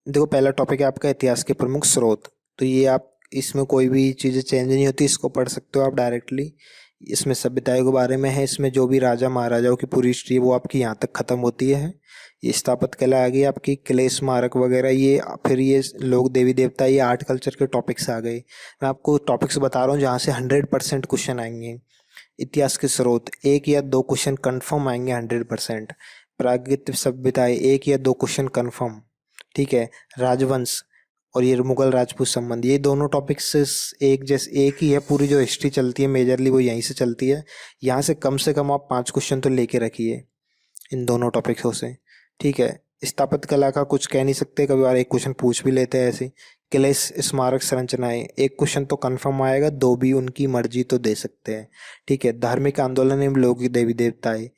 देखो पहला टॉपिक है आपका इतिहास के प्रमुख स्रोत। तो ये आप, इसमें कोई भी चीज़ें चेंज नहीं होती, इसको पढ़ सकते हो आप डायरेक्टली। इसमें सभ्यताओं के बारे में है, इसमें जो भी राजा महाराजाओं की पूरी हिस्ट्री है वो आपकी यहाँ तक ख़त्म होती है। ये स्थापत्य कला आ गई आपकी, किले स्मारक वगैरह, ये फिर ये लोग देवी देवता, ये आर्ट कल्चर के टॉपिक्स आ गए। मैं आपको टॉपिक्स बता रहा हूँ जहाँ से 100% क्वेश्चन आएंगे। इतिहास के स्रोत 1 या 2 क्वेश्चन कन्फर्म आएंगे 100%। प्रागैतिक सभ्यताएं 1 या 2 क्वेश्चन कन्फर्म, ठीक है। राजवंश और ये मुगल राजपूत संबंध, ये दोनों टॉपिक्स एक जैसे एक ही है, पूरी जो हिस्ट्री चलती है मेजरली वो यहीं से चलती है। यहाँ से कम आप 5 क्वेश्चन तो लेके रखिए इन दोनों टॉपिक्सों से, ठीक है। स्थापत्य कला का कुछ कह नहीं सकते, कभी बार एक क्वेश्चन पूछ भी लेते हैं ऐसे। किले स्मारक संरचनाएं, एक क्वेश्चन तो कंफर्म आएगा, 2 भी उनकी मर्जी तो दे सकते हैं, ठीक है। धार्मिक आंदोलन में लोग देवी देवताएं,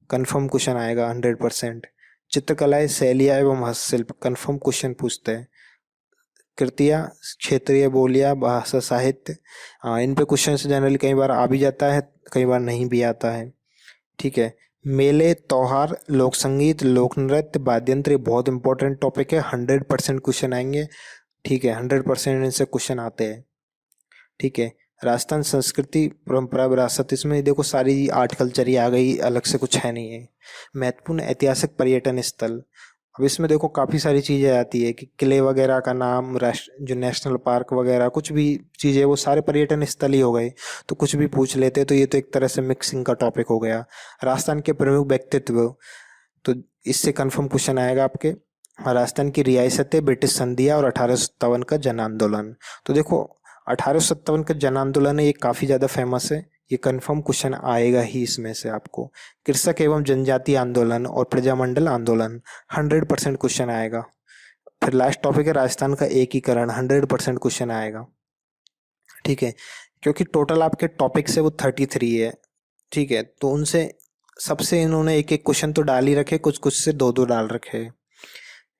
कंफर्म क्वेश्चन आएगा 100%, चित्रकलाएं, शैलियाँ एवं हस्तशिल्प कन्फर्म क्वेश्चन पूछते हैं। कृतियाँ, क्षेत्रीय बोलियाँ, भाषा साहित्य, इन पे क्वेश्चन जनरली कई बार आ भी जाता है, कई बार नहीं भी आता है। ठीक है। मेले, त्योहार, लोक संगीत, लोक नृत्य, वाद्य यंत्र, ये बहुत इंपॉर्टेंट टॉपिक है, 100% क्वेश्चन आएंगे। ठीक है, 100% इनसे क्वेश्चन आते हैं। ठीक है। राजस्थान संस्कृति, परंपरा, विरासत, इसमें देखो सारी आर्ट कल्चर ही आ गई, अलग से कुछ है नहीं है। महत्वपूर्ण ऐतिहासिक पर्यटन स्थल, अब इसमें देखो काफ़ी सारी चीज़ें आती है कि किले वगैरह का नाम, राष्ट्र जो नेशनल पार्क वगैरह कुछ भी चीज़ें, वो सारे पर्यटन स्थल ही हो गए, तो कुछ भी पूछ लेते, तो ये तो एक तरह से मिक्सिंग का टॉपिक हो गया। राजस्थान के प्रमुख व्यक्तित्व, तो इससे कंफर्म क्वेश्चन आएगा आपके। राजस्थान की रियासतें, ब्रिटिश संधियाँ और 1857 का जन आंदोलन। तो देखो 1857 का जन आंदोलन है, ये काफ़ी ज़्यादा फेमस है, ये कंफर्म क्वेश्चन आएगा ही इसमें से आपको। कृषक एवं जनजाति आंदोलन और प्रजामंडल आंदोलन, 100% क्वेश्चन आएगा। फिर लास्ट टॉपिक है राजस्थान का एकीकरण, 100% क्वेश्चन आएगा। ठीक है, क्योंकि टोटल आपके टॉपिक्स है वो 33 है। ठीक है, तो उनसे सबसे इन्होंने एक एक क्वेश्चन तो डाल ही रखे, कुछ कुछ से दो दो डाल रखे,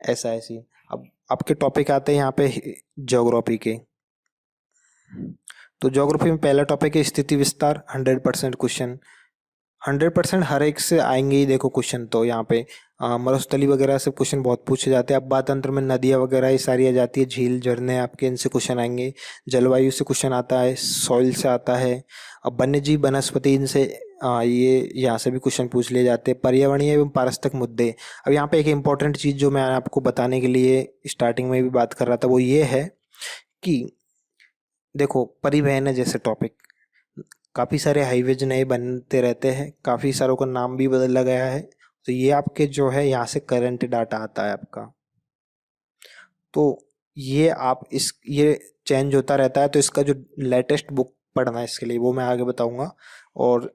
ऐसा ऐसी। अब आपके टॉपिक आते हैं यहाँ पे ज्योग्राफी के। तो ज्योग्राफी में पहला टॉपिक है स्थिति विस्तार, 100% क्वेश्चन, 100% हर एक से आएंगे ही देखो क्वेश्चन। तो यहाँ पे मरुस्थली वगैरह से क्वेश्चन बहुत पूछे जाते हैं। अब बात अंतर में नदियाँ वगैरह ये सारी आ जाती है, झील झरने आपके, इनसे क्वेश्चन आएंगे। जलवायु से क्वेश्चन आता है, सॉइल से आता है। अब वन्य जीव वनस्पति, इनसे ये यहाँ से भी क्वेश्चन पूछ लिए जाते हैं। पर्यावरणीय एवं पारिस्थितिक मुद्दे, अब यहाँ पे एक इम्पॉर्टेंट चीज़ जो मैं आपको बताने के लिए स्टार्टिंग में भी बात कर रहा था, वो ये है कि देखो परिवहन है जैसे टॉपिक, काफ़ी सारे हाईवेज नए बनते रहते हैं, काफ़ी सारों का नाम भी बदला गया है। तो ये आपके जो है यहाँ से करंट डाटा आता है आपका। तो ये आप इस ये चेंज होता रहता है, तो इसका जो लेटेस्ट बुक पढ़ना है इसके लिए वो मैं आगे बताऊंगा। और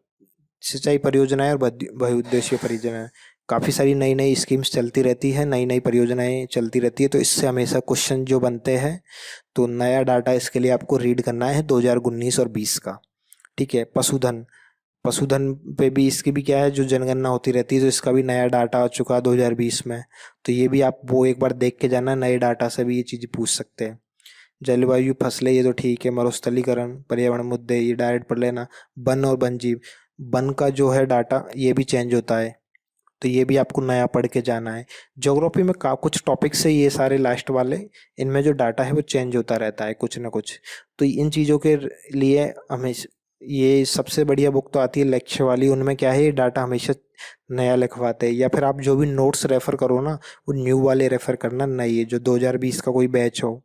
सिंचाई परियोजनाएं और बहुउद्देशीय परियोजनाएं, काफ़ी सारी नई नई स्कीम्स चलती रहती है, नई नई परियोजनाएं चलती रहती है, तो इससे हमेशा क्वेश्चन जो बनते हैं। तो नया डाटा इसके लिए आपको रीड करना है 2019 और 20 का। ठीक है। पशुधन, पशुधन पे भी इसकी भी क्या है, जो जनगणना होती रहती है, तो इसका भी नया डाटा आ चुका 2020 में। तो ये भी आप वो एक बार देख के जाना, नए डाटा से भी ये चीज़ पूछ सकते हैं। जलवायु, फसलें, ये तो ठीक है। मरुस्थलीकरण, पर्यावरण मुद्दे, ये डायरेक्ट पढ़ लेना। वन और वन जीव, वन का जो है डाटा ये भी चेंज होता है, तो ये भी आपको नया पढ़ के जाना है। ज्योग्राफी में का कुछ टॉपिक्स है ये सारे लास्ट वाले, इनमें जो डाटा है वो चेंज होता रहता है कुछ ना कुछ। तो इन चीज़ों के लिए हमें ये सबसे बढ़िया बुक तो आती है लक्ष्य वाली, उनमें क्या है, ये डाटा हमेशा नया लिखवाते हैं। या फिर आप जो भी नोट्स रेफर करो ना, वो न्यू वाले रेफर करना, नई जो 2020 का कोई बैच हो,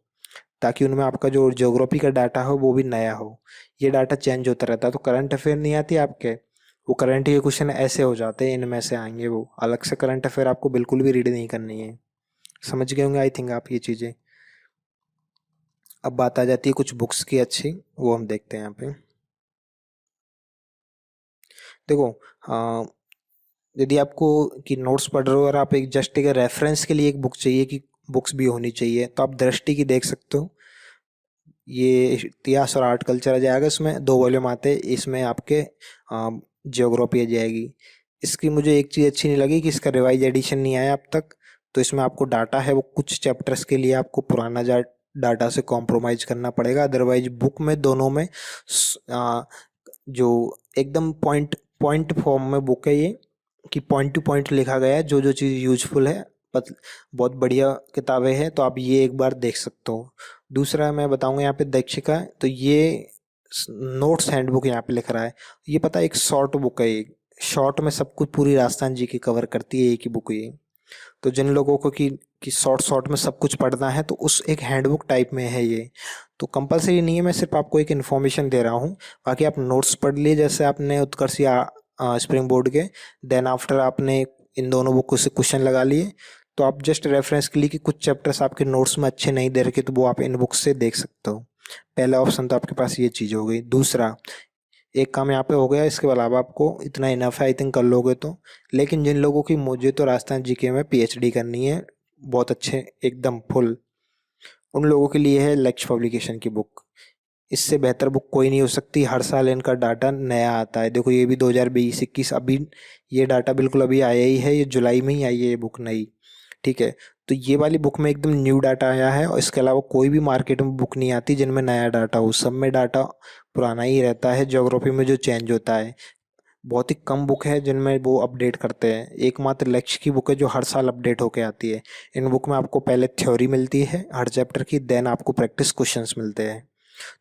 ताकि उनमें आपका जो ज्योग्राफी का डाटा हो वो भी नया हो। ये डाटा चेंज होता रहता है। तो करंट अफेयर नहीं आती आपके, वो करंट के क्वेश्चन ऐसे हो जाते हैं, इनमें से आएंगे। वो अलग से करंट अफेयर आपको बिल्कुल भी रीड नहीं करनी है। समझ गए होंगे आई थिंक आप ये चीज़ें। अब बात आ जाती है कुछ बुक्स की अच्छी, वो हम देखते हैं यहाँ पे। देखो यदि आपको कि नोट्स पढ़ रहे हो और आप एक जस्ट एक रेफरेंस के लिए एक बुक चाहिए कि बुक्स भी होनी चाहिए, तो आप दृष्टि की देख सकते हो। ये इतिहास और आर्ट कल्चर आ जाएगा, इसमें 2 वॉल्यूम आते हैं, इसमें आपके जियोग्राफी आ जाएगी। इसकी मुझे एक चीज़ अच्छी नहीं लगी कि इसका रिवाइज एडिशन नहीं आया अब तक। तो इसमें आपको डाटा है वो कुछ चैप्टर्स के लिए आपको पुराना डाटा से कॉम्प्रोमाइज़ करना पड़ेगा। अदरवाइज बुक में दोनों में जो एकदम पॉइंट पॉइंट फॉर्म में बुक है ये, कि पॉइंट टू पॉइंट लिखा गया है, जो जो चीज़ यूजफुल है। बहुत बढ़िया किताबें हैं, तो आप ये एक बार देख सकते हो। दूसरा मैं बताऊंगा यहाँ पे दीक्षिका, तो ये नोट्स हैंडबुक यहाँ पे लिख रहा है। ये पता है एक शॉर्ट बुक है, ये शॉर्ट में सब कुछ पूरी राजस्थान जी की कवर करती है एक ही बुक ये। तो जिन लोगों को कि शॉर्ट शॉर्ट में सब कुछ पढ़ना है, तो उस एक हैंडबुक टाइप में है ये। तो कंपलसरी नहीं है, मैं सिर्फ आपको एक इन्फॉर्मेशन दे रहा हूँ। बाकी आप नोट्स पढ़ लिए जैसे आपने उत्कर्ष या स्प्रिंग बोर्ड के, देन आफ्टर आपने इन दोनों बुक से क्वेश्चन लगा लिए। तो आप जस्ट रेफरेंस के लिए कि कुछ चैप्टर्स आपके नोट्स में अच्छे नहीं दे रखे, तो वो आप इन बुक्स से देख सकते हो। पहला ऑप्शन तो आपके पास ये चीज़ हो गई। दूसरा एक काम यहाँ पे हो गया, इसके अलावा आपको इतना इनफ है आई थिंक, कर लोगे तो। लेकिन जिन लोगों की, मुझे तो राजस्थान जीके में पीएचडी करनी है बहुत अच्छे एकदम फुल, उन लोगों के लिए है लक्ष्य पब्लिकेशन की बुक। इससे बेहतर बुक कोई नहीं हो सकती। हर साल इनका डाटा नया आता है। देखो ये भी 2020-21 अभी ये डाटा बिल्कुल अभी आया ही है, ये जुलाई में ही आई है ये बुक नई। ठीक है, तो ये वाली बुक में एकदम न्यू डाटा आया है और इसके अलावा कोई भी मार्केट में बुक नहीं आती जिनमें नया डाटा हो। सब में डाटा पुराना ही रहता है। ज्योग्राफी में जो चेंज होता है, बहुत ही कम बुक है जिनमें वो अपडेट करते हैं। एकमात्र लक्ष्य की बुक है जो हर साल अपडेट होके आती है। इन बुक में आपको पहले थ्योरी मिलती है हर चैप्टर की, देन आपको प्रैक्टिस क्वेश्चंस मिलते हैं।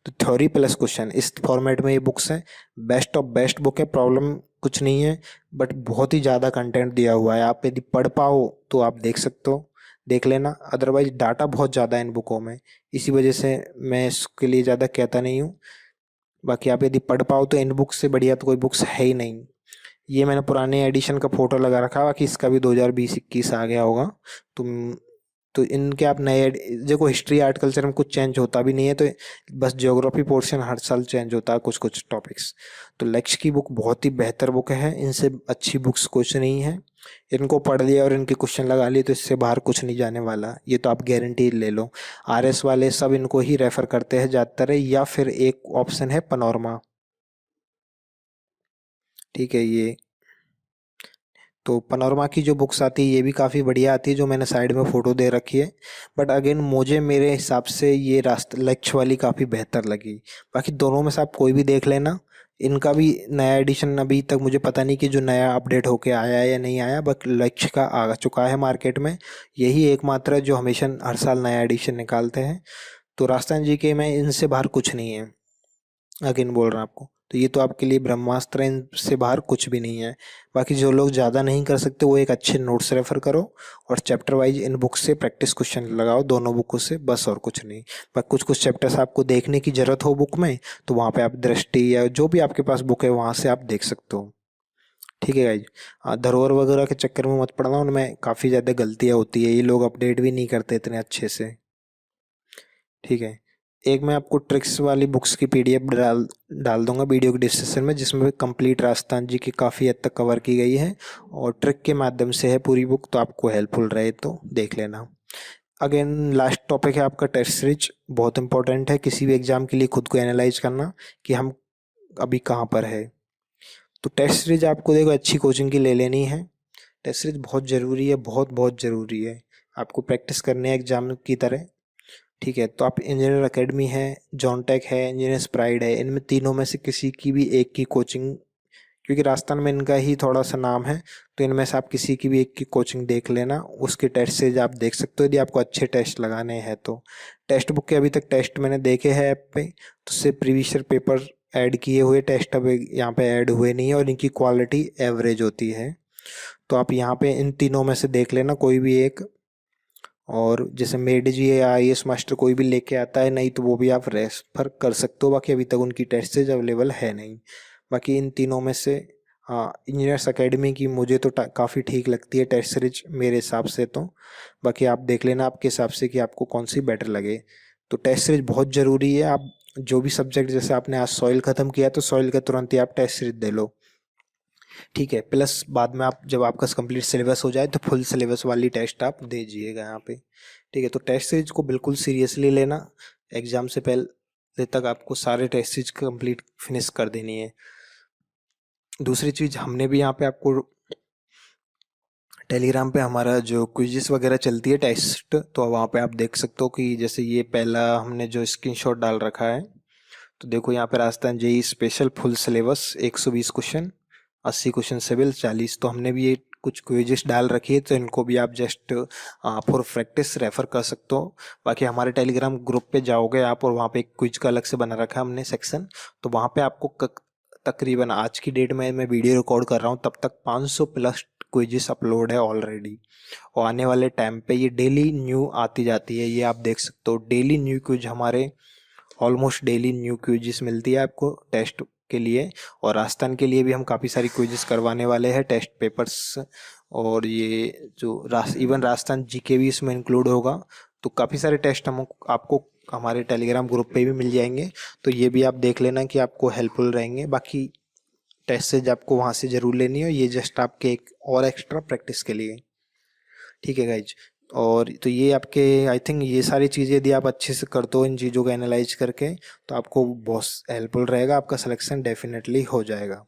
तो थ्योरी प्लस क्वेश्चन इस फॉर्मेट में ये बुक्स हैं। बेस्ट ऑफ बेस्ट बुक है, प्रॉब्लम कुछ नहीं है, बट बहुत ही ज़्यादा कंटेंट दिया हुआ है। आप यदि पढ़ पाओ तो आप देख सकते हो, देख लेना। अदरवाइज डाटा बहुत ज़्यादा है इन बुकों में, इसी वजह से मैं इसके लिए ज़्यादा कहता नहीं हूँ। बाकी आप यदि पढ़ पाओ तो इन बुक्स से बढ़िया तो कोई बुक्स है ही नहीं। ये मैंने पुराने एडिशन का फोटो लगा रखा, बाकी इसका भी 2020-21 आ गया होगा। तुम तो इनके आप नए देखो, हिस्ट्री आर्ट कल्चर में कुछ चेंज होता भी नहीं है, तो बस ज्योग्राफी पोर्शन हर साल चेंज होता है कुछ कुछ टॉपिक्स। तो लक्ष्य की बुक बहुत ही बेहतर बुक है, इनसे अच्छी बुक्स कुछ नहीं है। इनको पढ़ लिया और इनके क्वेश्चन लगा लिए तो इससे बाहर कुछ नहीं जाने वाला, ये तो आप गारंटी ले लो। आरएस वाले सब इनको ही रेफर करते हैं ज़्यादातर, या फिर एक ऑप्शन है पनोरमा। ठीक है, ये तो पनोरमा की जो बुक्स आती है ये भी काफ़ी बढ़िया आती है, जो मैंने साइड में फ़ोटो दे रखी है। बट अगेन मुझे मेरे हिसाब से ये रास्ता लक्ष्य वाली काफ़ी बेहतर लगी। बाकी दोनों में से आप कोई भी देख लेना। इनका भी नया एडिशन अभी तक मुझे पता नहीं कि जो नया अपडेट होके आया है या नहीं आया, बट लक्ष्य का आ चुका है मार्केट में। यही एकमात्र है जो हमेशा हर साल नया एडिशन निकालते हैं। तो राजस्थान जी के में इनसे बाहर कुछ नहीं है, अगेन बोल रहा हूँ आपको। तो ये तो आपके लिए ब्रह्मास्त्र है, इनसे बाहर कुछ भी नहीं है। बाकी जो लोग ज़्यादा नहीं कर सकते वो एक अच्छे नोट्स रेफर करो और चैप्टर वाइज इन बुक से प्रैक्टिस क्वेश्चन लगाओ दोनों बुकों से, बस और कुछ नहीं। पर कुछ कुछ चैप्टर्स आपको देखने की ज़रूरत हो बुक में, तो वहाँ पे आप दृष्टि या जो भी आपके पास बुक है वहाँ से आप देख सकते हो। ठीक है गाइज, धरोहर वगैरह के चक्कर में मत पड़ना, उनमें काफ़ी ज़्यादा गलतियाँ होती है, ये लोग अपडेट भी नहीं करते इतने अच्छे से। ठीक है, एक मैं आपको ट्रिक्स वाली बुक्स की पीडीएफ डाल डाल दूंगा वीडियो के डिस्क्रिप्शन में, जिसमें कंप्लीट राजस्थान जी की काफ़ी हद तक कवर की गई है और ट्रिक के माध्यम से है पूरी बुक, तो आपको हेल्पफुल रहे तो देख लेना। अगेन लास्ट टॉपिक है आपका टेस्ट सीरीज, बहुत इंपॉर्टेंट है किसी भी एग्जाम के लिए खुद को एनालाइज करना कि हम अभी कहाँ पर है। तो टेस्ट सीरीज आपको देखो अच्छी कोचिंग की ले लेनी है। टेस्ट सीरीज बहुत ज़रूरी है, बहुत बहुत ज़रूरी है, आपको प्रैक्टिस करने है एग्जाम की तरह। ठीक है, तो आप इंजीनियर एकेडमी है, जॉनटेक है, इंजीनियर्स प्राइड है, इनमें तीनों में से किसी की भी एक की कोचिंग, क्योंकि राजस्थान में इनका ही थोड़ा सा नाम है, तो इनमें से आप किसी की भी एक की कोचिंग देख लेना। उसके टेस्ट से आप देख सकते हो यदि आपको अच्छे टेस्ट लगाने हैं तो। टेक्स्ट बुक के अभी तक टेस्ट मैंने देखे हैं ऐप पे, तो उससे प्रीवियस ईयर पेपर ऐड किए हुए टेस्ट अब यहाँ पे ऐड हुए नहीं है और इनकी क्वालिटी एवरेज होती है। तो आप यहाँ पे इन तीनों में से देख लेना कोई भी एक, और जैसे मेड जी या आईएएस मास्टर कोई भी लेके आता है, नहीं तो वो भी आप रेफर कर सकते हो। बाकी अभी तक उनकी टेस्ट सीरीज अवेलेबल है नहीं। बाकी इन तीनों में से हाँ, इंजीनियर्स एकेडमी की मुझे तो काफ़ी ठीक लगती है टेस्ट सीरीज मेरे हिसाब से तो। बाकी आप देख लेना आपके हिसाब से कि आपको कौन सी बेटर लगे। तो टेस्ट सीरीज बहुत ज़रूरी है। आप जो भी सब्जेक्ट, जैसे आपने आज सॉइल ख़त्म किया तो सॉइल का तुरंत ही आप टेस्ट सीरीज दे लो। ठीक है, प्लस बाद में आप जब आपका कंप्लीट सिलेबस हो जाए तो फुल सिलेबस वाली टेस्ट आप दीजिएगा यहाँ पे। ठीक है, तो टेस्ट सीरीज को बिल्कुल सीरियसली लेना। एग्जाम से पहले तक आपको सारे टेस्ट सीरीज कंप्लीट फिनिश कर देनी है। दूसरी चीज़, हमने भी यहाँ पे आपको टेलीग्राम पे हमारा जो क्विज़ेस वगैरह चलती है टेस्ट, तो वहाँ पे आप देख सकते हो कि जैसे ये पहला हमने जो स्क्रीनशॉट डाल रखा है, तो देखो यहाँ पे Rajasthan JE special full syllabus 120 question, 80 question civil, 40। तो हमने भी ये कुछ क्विजेस डाल रखी है, तो इनको भी आप जस्ट फॉर प्रैक्टिस रेफर कर सकते हो। बाकी हमारे टेलीग्राम ग्रुप पे जाओगे आप और वहाँ पे एक क्विज का अलग से बना रखा है हमने सेक्शन, तो वहाँ पे आपको तकरीबन आज की डेट में मैं वीडियो रिकॉर्ड कर रहा हूँ तब तक 500 प्लस क्विजेस अपलोड है ऑलरेडी। और आने वाले टाइम पे ये डेली न्यू आती जाती है, ये आप देख सकते हो डेली न्यू क्विज हमारे, ऑलमोस्ट डेली न्यू क्विजेस मिलती है आपको टेस्ट के लिए। और राजस्थान के लिए भी हम काफ़ी सारी क्विजेस करवाने वाले हैं, टेस्ट पेपर्स, और ये जो इवन राजस्थान जीके भी इसमें इंक्लूड होगा। तो काफ़ी सारे टेस्ट हम आपको हमारे टेलीग्राम ग्रुप पे भी मिल जाएंगे, तो ये भी आप देख लेना कि आपको हेल्पफुल रहेंगे। बाकी टेस्ट से आपको वहाँ से ज़रूर लेनी हो, ये जस्ट आपके एक और एक्स्ट्रा प्रैक्टिस के लिए। ठीक है गाइज, और तो ये आपके आई थिंक ये सारी चीज़ें यदि आप अच्छे से करते हो इन चीज़ों को एनालाइज करके, तो आपको बहुत हेल्पफुल रहेगा, आपका सिलेक्शन डेफिनेटली हो जाएगा।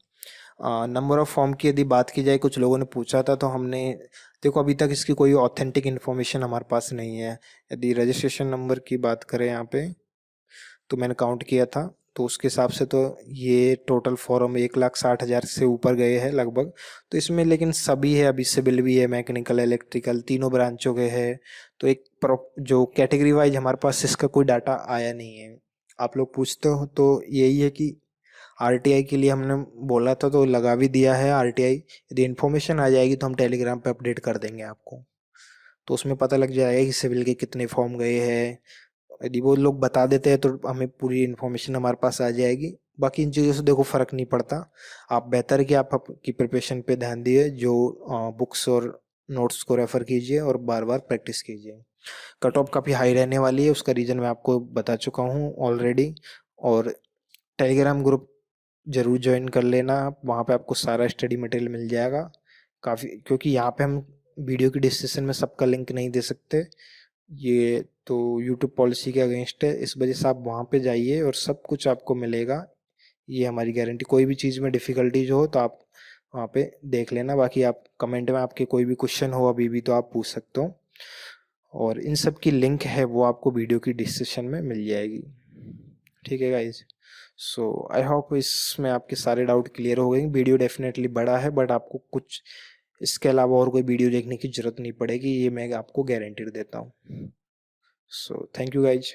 नंबर ऑफ फॉर्म की यदि बात की जाए, कुछ लोगों ने पूछा था, तो हमने देखो अभी तक इसकी कोई ऑथेंटिक इन्फॉर्मेशन हमारे पास नहीं है। यदि रजिस्ट्रेशन नंबर की बात करें यहाँ पे, तो मैंने काउंट किया था, तो उसके हिसाब से तो ये टोटल फॉर्म 1,60,000 से ऊपर गए हैं लगभग। तो इसमें लेकिन सभी है, अभी सिविल भी है, मैकेनिकल, इलेक्ट्रिकल, तीनों ब्रांचों के हैं। तो एक जो कैटेगरी वाइज हमारे पास इसका कोई डाटा आया नहीं है। आप लोग पूछते हो तो यही है कि आरटीआई के लिए हमने बोला था तो लगा भी दिया है आरटीआई। यदि इन्फॉर्मेशन आ जाएगी तो हम टेलीग्राम पे अपडेट कर देंगे आपको, तो उसमें पता लग जाएगा कि सिविल के कितने फॉर्म गए हैं। यदि वो लोग बता देते हैं तो हमें पूरी इन्फॉर्मेशन हमारे पास आ जाएगी। बाकी इन चीज़ों से देखो फ़र्क नहीं पड़ता। आप बेहतर है कि आप आपकी प्रिपरेशन पे ध्यान दिए, जो बुक्स और नोट्स को रेफ़र कीजिए और बार बार प्रैक्टिस कीजिए। कट ऑफ काफ़ी हाई रहने वाली है, उसका रीज़न मैं आपको बता चुका हूँ ऑलरेडी। और टेलीग्राम ग्रुप ज़रूर ज्वाइन कर लेना आप, वहाँ पे आपको सारा स्टडी मटेरियल मिल जाएगा काफ़ी, क्योंकि यहाँ पे हम वीडियो की डिस्क्रिप्शन में सबका लिंक नहीं दे सकते, ये तो यूट्यूब पॉलिसी के अगेंस्ट है। इस वजह से आप वहाँ पे जाइए और सब कुछ आपको मिलेगा, ये हमारी गारंटी। कोई भी चीज़ में डिफ़िकल्टीज हो तो आप वहाँ पे देख लेना। बाकी आप कमेंट में आपके कोई भी क्वेश्चन हो अभी भी तो आप पूछ सकते हो, और इन सब की लिंक है वो आपको वीडियो की डिस्क्रिप्शन में मिल जाएगी। ठीक है गाइज, सो आई होप इसमें आपके सारे डाउट क्लियर हो गए। वीडियो डेफिनेटली बड़ा है, बट आपको कुछ इसके अलावा और कोई वीडियो देखने की ज़रूरत नहीं पड़ेगी, ये मैं आपको गारंटी देता हूँ। So thank you guys.